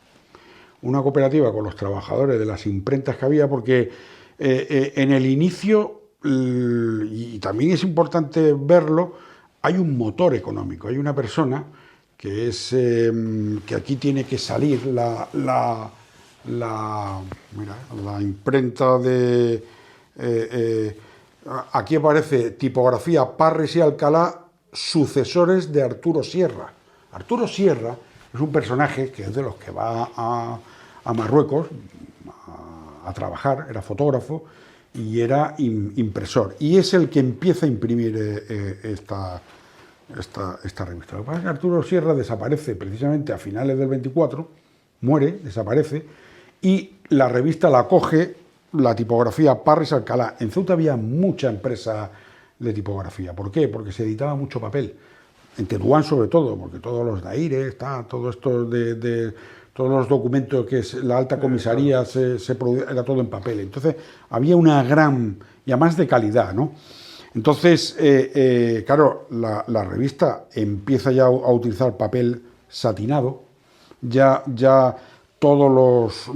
con los trabajadores de las imprentas que había, porque en el inicio, y también es importante verlo, hay un motor económico, hay una persona que es que aquí tiene que salir la mira, la imprenta de... aquí aparece tipografía Parres y Alcalá, sucesores de Arturo Sierra. Arturo Sierra es un personaje que es de los que va a Marruecos a trabajar, era fotógrafo y era impresor. Y es el que empieza a imprimir esta revista. Lo que pasa es que Arturo Sierra desaparece precisamente a finales del 24, muere, desaparece, y la revista la coge la tipografía Parres Alcalá. En Ceuta había mucha empresa de tipografía. ¿Por qué? Porque se editaba mucho papel. En Tetuán sobre todo, porque todos los daires, todo esto de todos los documentos que es la alta comisaría era todo en papel. Entonces había una gran, y además de calidad, ¿no? Entonces, claro, la revista empieza ya a utilizar papel satinado, ya todos los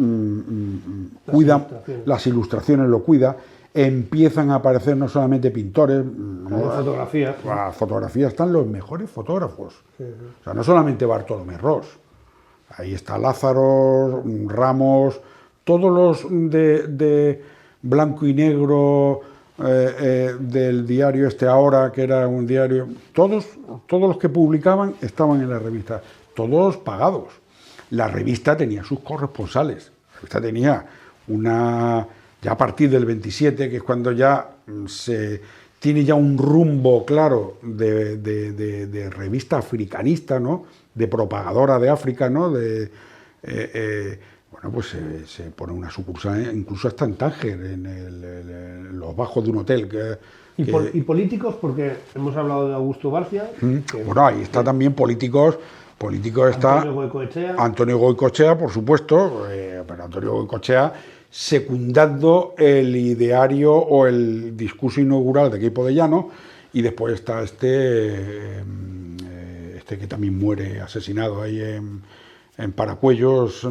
cuidan, las ilustraciones lo cuida, empiezan a aparecer no solamente pintores, fotografías. Las fotografías están los mejores fotógrafos. Sí. O sea, no solamente Bartolomé Ros, ahí está Lázaro, Ramos, todos los de blanco y negro, del diario Ahora, que era un diario, todos los que publicaban estaban en la revista, todos pagados. La revista tenía sus corresponsales, la revista tenía ya a partir del 27, que es cuando ya se tiene ya un rumbo claro de revista africanista, ¿no? De propagadora de África, ¿no? Bueno, pues se pone una sucursal, incluso hasta en Tánger, en los bajos de un hotel. ¿Y políticos? Porque hemos hablado de Augusto Barcia. Bueno, ahí está también políticos está Antonio Goicoechea. Antonio Goicoechea, por supuesto, pero Antonio Goicoechea secundando el ideario o el discurso inaugural de Queipo de Llano, y después está este que también muere asesinado ahí en Paracuellos,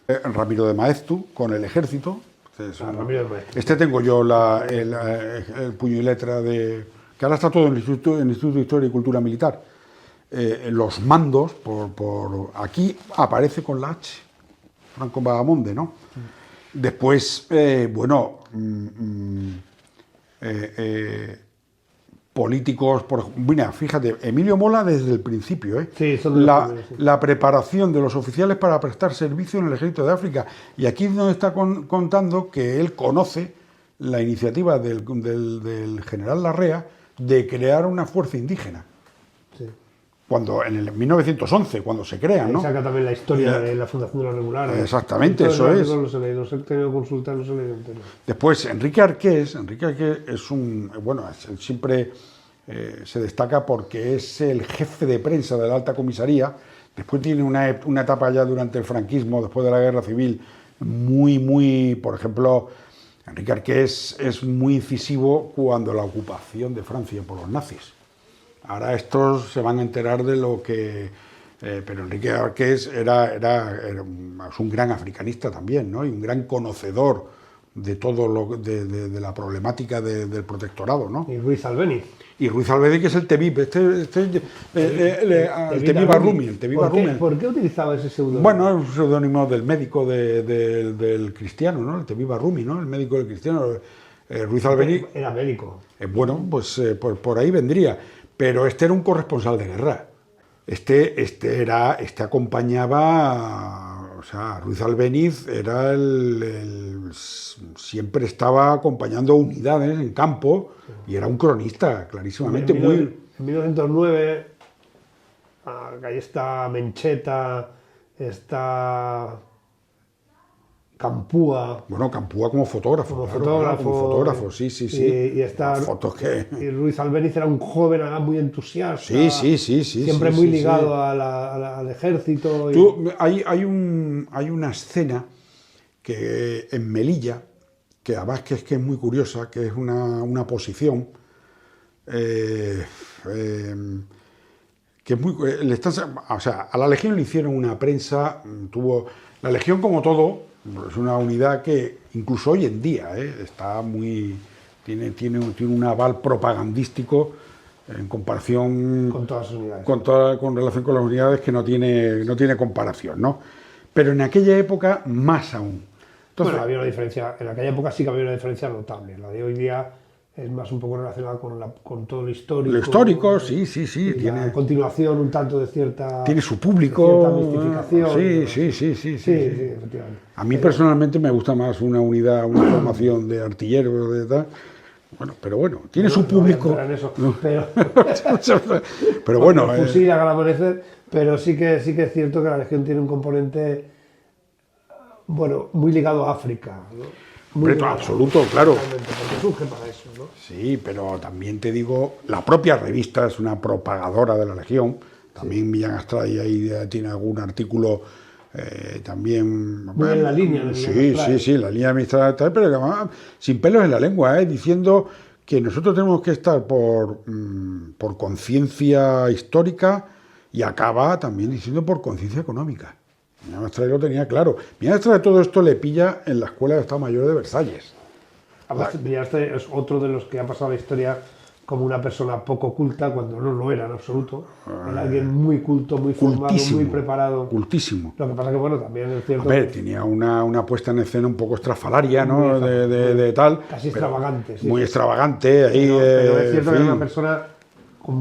Ramiro de Maeztu, con el ejército. Ramiro de Maeztu. Este tengo yo el puño y letra que ahora está todo en el Instituto de Historia y Cultura Militar. Los mandos, por aquí aparece con la H, Franco Bagamonde, ¿no? Después, políticos, mira, fíjate, Emilio Mola desde el principio, Sí, son de los primeros, sí. La preparación de los oficiales para prestar servicio en el ejército de África. Y aquí nos está contando que él conoce la iniciativa del general Larrea de crear una fuerza indígena. Sí. Cuando en el 1911, cuando se crean, ¿no? Saca también la historia de la fundación de los regulares. Exactamente, eso es. Los he tenido que consultar, los he leído enteros. Después, Enrique Arqués es él siempre se destaca porque es el jefe de prensa de la alta comisaría. Después tiene una etapa ya durante el franquismo, después de la guerra civil, muy, por ejemplo, Enrique Arqués es muy incisivo cuando la ocupación de Francia por los nazis. Ahora estos se van a enterar de lo que... pero Enrique Arqués es un gran africanista también, ¿no? Y un gran conocedor de todo de la problemática del protectorado, ¿no? Y Ruiz Albéniz. Y Ruiz Albéniz, que es el Tebib, el Tebib Arrumi. ¿Por qué utilizaba ese seudónimo? Bueno, es un seudónimo del médico del cristiano, ¿no? El Tebib Arrumi, ¿no? El médico del cristiano. Ruiz Albéniz... Era médico. Bueno, pues por ahí vendría. Pero este era un corresponsal de guerra. Este acompañaba, o sea, Ruiz Albéniz era siempre estaba acompañando unidades en campo y era un cronista, clarísimamente. En 1909, ahí está Mencheta, está Campúa. Bueno, Campúa como fotógrafo. Como fotógrafo, sí. Y está, fotos que... y Ruiz Albéniz era un joven muy entusiasta. Sí. Siempre muy ligado al ejército. Hay una escena que en Melilla, que además que es muy curiosa, que es una posición que es muy... o sea, a la Legión le hicieron una prensa, la Legión como todo... Es una unidad que incluso hoy en día está tiene un aval propagandístico en comparación con todas las unidades. con relación con las unidades que no tiene comparación, ¿no? pero en aquella época más aún. Entonces, Bueno, había una diferencia, en aquella época sí que había una diferencia notable. La de hoy día es más un poco relacionada con todo lo histórico. lo histórico, sí, Y tiene, la continuación un tanto de cierta... tiene su de público. cierta mistificación. Sí, Sí, efectivamente. A mí personalmente me gusta más una unidad, una formación de artilleros, de tal. Bueno, pero bueno, tiene su No voy a público. entrar en eso, pero... Pero bueno, el fusil haga el amanecer, pero sí que es cierto que la Legión tiene un componente, bueno, muy ligado a África, ¿no? Muy reto ligado, absoluto, claro. totalmente, porque surge para eso, ¿no? Sí, pero también te digo, la propia revista es una propagadora de la Legión. También Millán Astray ahí tiene algún artículo también... Muy en la línea de Millán Sí, Astray. sí, la línea administrativa, pero que además, sin pelos en la lengua, diciendo que nosotros tenemos que estar por conciencia histórica y acaba también diciendo por conciencia económica. Millán Astray lo tenía claro. Millán Astray todo esto le pilla en la Escuela de Estado Mayor de Versalles. Además, Villastre es otro de los que ha pasado a la historia como una persona poco culta, cuando no lo era en absoluto. Era alguien muy culto, muy formado, Cultísimo, muy preparado. cultísimo. Lo que pasa que, bueno, también es cierto... A ver, tenía una puesta en escena un poco estrafalaria, ¿no? Muy De tal. casi pero extravagante, sí. Muy extravagante. Ahí, pero es cierto en que era fin. una persona con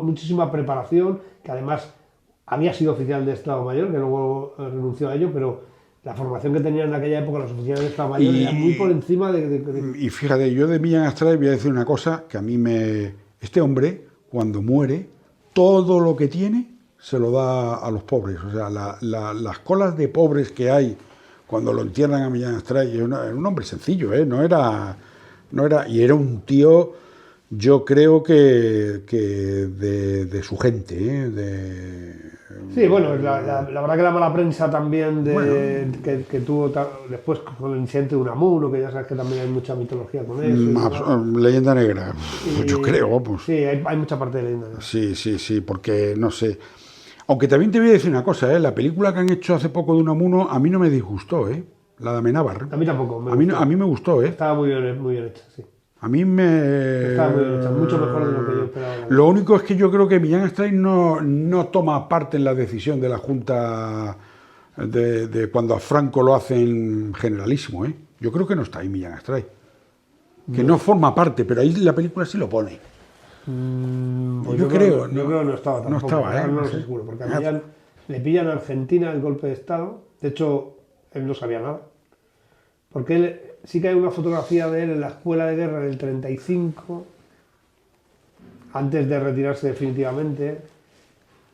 muchísima preparación, que además había sido oficial de Estado Mayor, que luego renunció a ello, pero la formación que tenían en aquella época los oficiales de Estado Mayor era muy por encima de... Y fíjate, yo de Millán Astray voy a decir una cosa que a mí me... Este hombre, cuando muere, todo lo que tiene se lo da a los pobres. O sea, las colas de pobres que hay cuando lo entierran a Millán Astray, era un hombre sencillo, ¿eh? No era... Y era un tío, yo creo que de su gente, ¿eh? Sí, bueno, la verdad que la mala prensa también que tuvo después con el incidente de Unamuno, que ya sabes que también hay mucha mitología con eso. Leyenda negra, yo creo, pues. Sí, hay mucha parte de leyenda negra. Sí, porque no sé. Aunque también te voy a decir una cosa, la película que han hecho hace poco de Unamuno a mí no me disgustó, la de Amenábar. A mí tampoco. A mí me gustó, Estaba muy bien hecha, sí. A mí me... Estaba muy bien hecha, mucho mejor de lo que yo esperaba. Lo único es que yo creo que Millán Astray no toma parte en la decisión de la Junta de cuando a Franco lo hacen generalísimo, Yo creo que no está ahí Millán Astray. Que no forma parte, pero ahí la película sí lo pone. Pues yo creo que no estaba tampoco. No estaba, No lo sé seguro, porque a Millán le pillan a Argentina el golpe de Estado. De hecho, él no sabía nada. Porque él, sí que hay una fotografía de él en la escuela de guerra del 35, antes de retirarse definitivamente,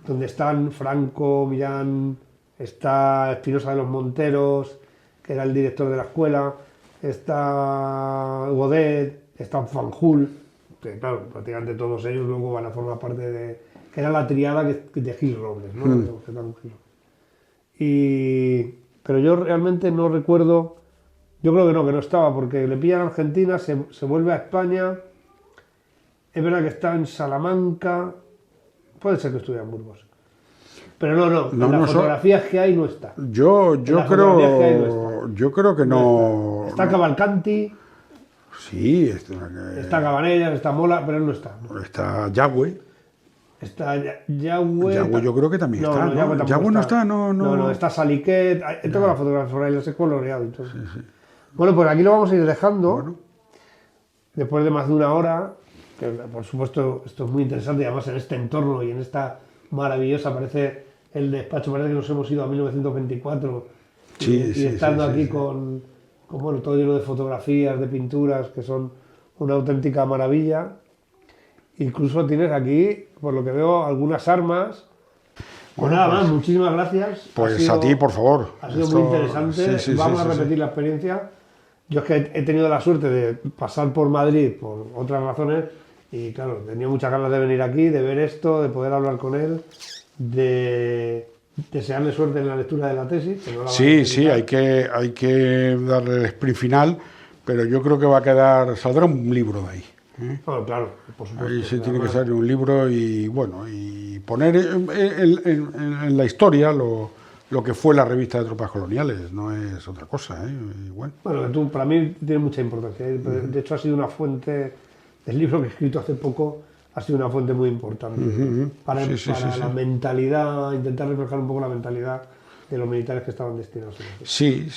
donde están Franco, Millán, está Espinosa de los Monteros, que era el director de la escuela, está Godet, está Fanjul, que claro, prácticamente todos ellos luego van a formar parte de... que era la triada de Gil Robles, ¿no? Pero yo realmente no recuerdo... Yo creo que no estaba, porque le pillan a Argentina, se vuelve a España, es verdad que está en Salamanca, puede ser que estuviera en Burgos, pero no, en las fotografías que hay no está. Yo creo que no. Está Cavalcanti, sí, está Cabanellas, está Mola, pero él no está. Está Yagüe. Está Yagüe. Yagüe yo creo que también está, ¿no? Yagüe no está, No, está Saliquet, tengo la fotografía por ahí, las he coloreado y todo. Sí. Bueno, pues aquí lo vamos a ir dejando, después de más de una hora, que por supuesto esto es muy interesante, y además en este entorno y en esta maravillosa, parece el despacho, parece que nos hemos ido a 1924, y estando aquí con bueno, todo lleno de fotografías, de pinturas, que son una auténtica maravilla. Incluso tienes aquí, por lo que veo, algunas armas. Pues nada más, muchísimas gracias. Pues a ti, por favor. Ha sido muy interesante. Vamos a repetir la experiencia. Yo es que he tenido la suerte de pasar por Madrid por otras razones y claro, tenía muchas ganas de venir aquí, de ver esto, de poder hablar con él, de desearle suerte en la lectura de la tesis. Que no la sí, hay que darle el sprint final, pero yo creo que saldrá un libro de ahí. Bueno, claro, por supuesto. Ahí se tiene que salir un libro y bueno, y poner en la historia lo que fue la revista de Tropas Coloniales, no es otra cosa, igual. Bueno, para mí tiene mucha importancia. De hecho, ha sido una fuente del libro que he escrito hace poco, ha sido una fuente muy importante para la mentalidad, intentar reflejar un poco la mentalidad de los militares que estaban destinados. Sí.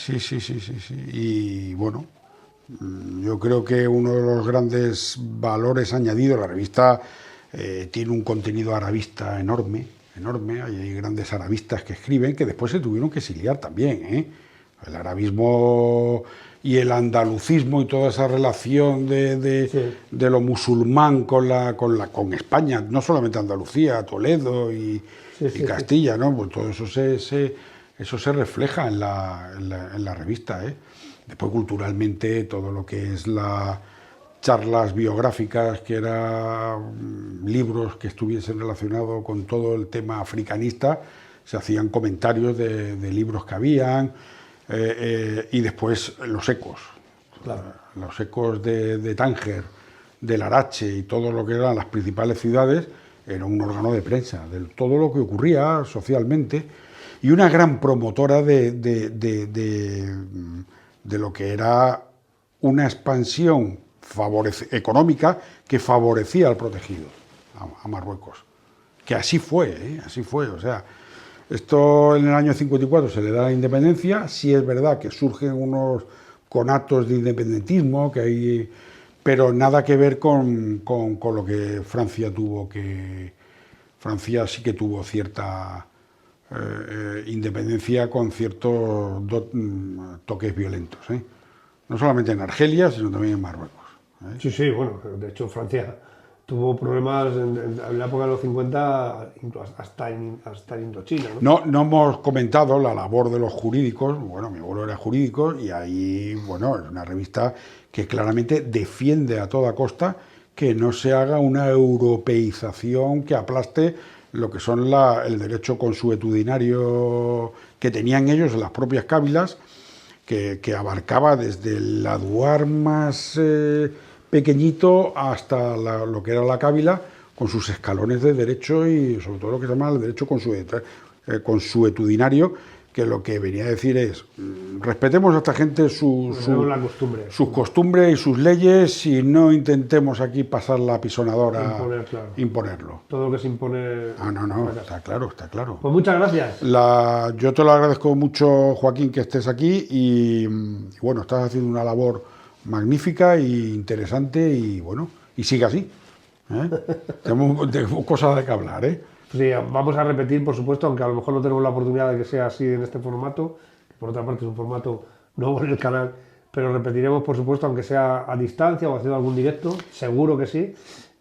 Y bueno, yo creo que uno de los grandes valores añadidos, la revista tiene un contenido arabista enorme, hay grandes arabistas que escriben, que después se tuvieron que exiliar también, ¿eh? El arabismo y el andalucismo y toda esa relación de lo musulmán con España, no solamente Andalucía, Toledo y Castilla, ¿no? Pues todo eso se refleja en la revista, ¿eh? Después culturalmente todo lo que es las charlas biográficas, que eran libros que estuviesen relacionados con todo el tema africanista, se hacían comentarios de libros que habían, y después los ecos, claro. Los ecos de Tánger, de Larache y todo lo que eran las principales ciudades, era un órgano de prensa de todo lo que ocurría socialmente y una gran promotora de lo que era una expansión económica que favorecía al protegido, a Marruecos. Que así fue, o sea, esto en el año 54 se le da la independencia, sí es verdad que surgen unos conatos de independentismo, que hay, pero nada que ver con lo que Francia tuvo que... Francia sí que tuvo cierta independencia con ciertos toques violentos, ¿eh? No solamente en Argelia, sino también en Marruecos. Sí, bueno, de hecho Francia tuvo problemas en la época de los 50 hasta en Indochina, ¿no? No hemos comentado la labor de los jurídicos. Bueno, mi abuelo era jurídico y ahí, bueno, es una revista que claramente defiende a toda costa que no se haga una europeización que aplaste lo que son el derecho consuetudinario que tenían ellos en las propias cábilas, que abarcaba desde el aduar más pequeñito hasta lo que era la cábila, con sus escalones de derecho y sobre todo lo que se llama el derecho consuetudinario, que lo que venía a decir es respetemos a esta gente sus costumbres y sus leyes y no intentemos aquí pasar la apisonadora, imponerlo. Todo lo que se impone... No, está claro. Pues muchas gracias. Yo te lo agradezco mucho, Joaquín, que estés aquí y bueno, estás haciendo una labor magnífica e interesante y bueno, y sigue así, ¿eh? tenemos cosas de que hablar, ¿eh? Sí, vamos a repetir, por supuesto, aunque a lo mejor no tenemos la oportunidad de que sea así en este formato, que por otra parte es un formato nuevo en el canal, pero repetiremos, por supuesto, aunque sea a distancia o haciendo algún directo, seguro que sí.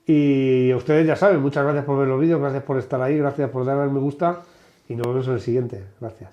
Y ustedes ya saben, muchas gracias por ver los vídeos, gracias por estar ahí, gracias por darle al me gusta y nos vemos en el siguiente. Gracias.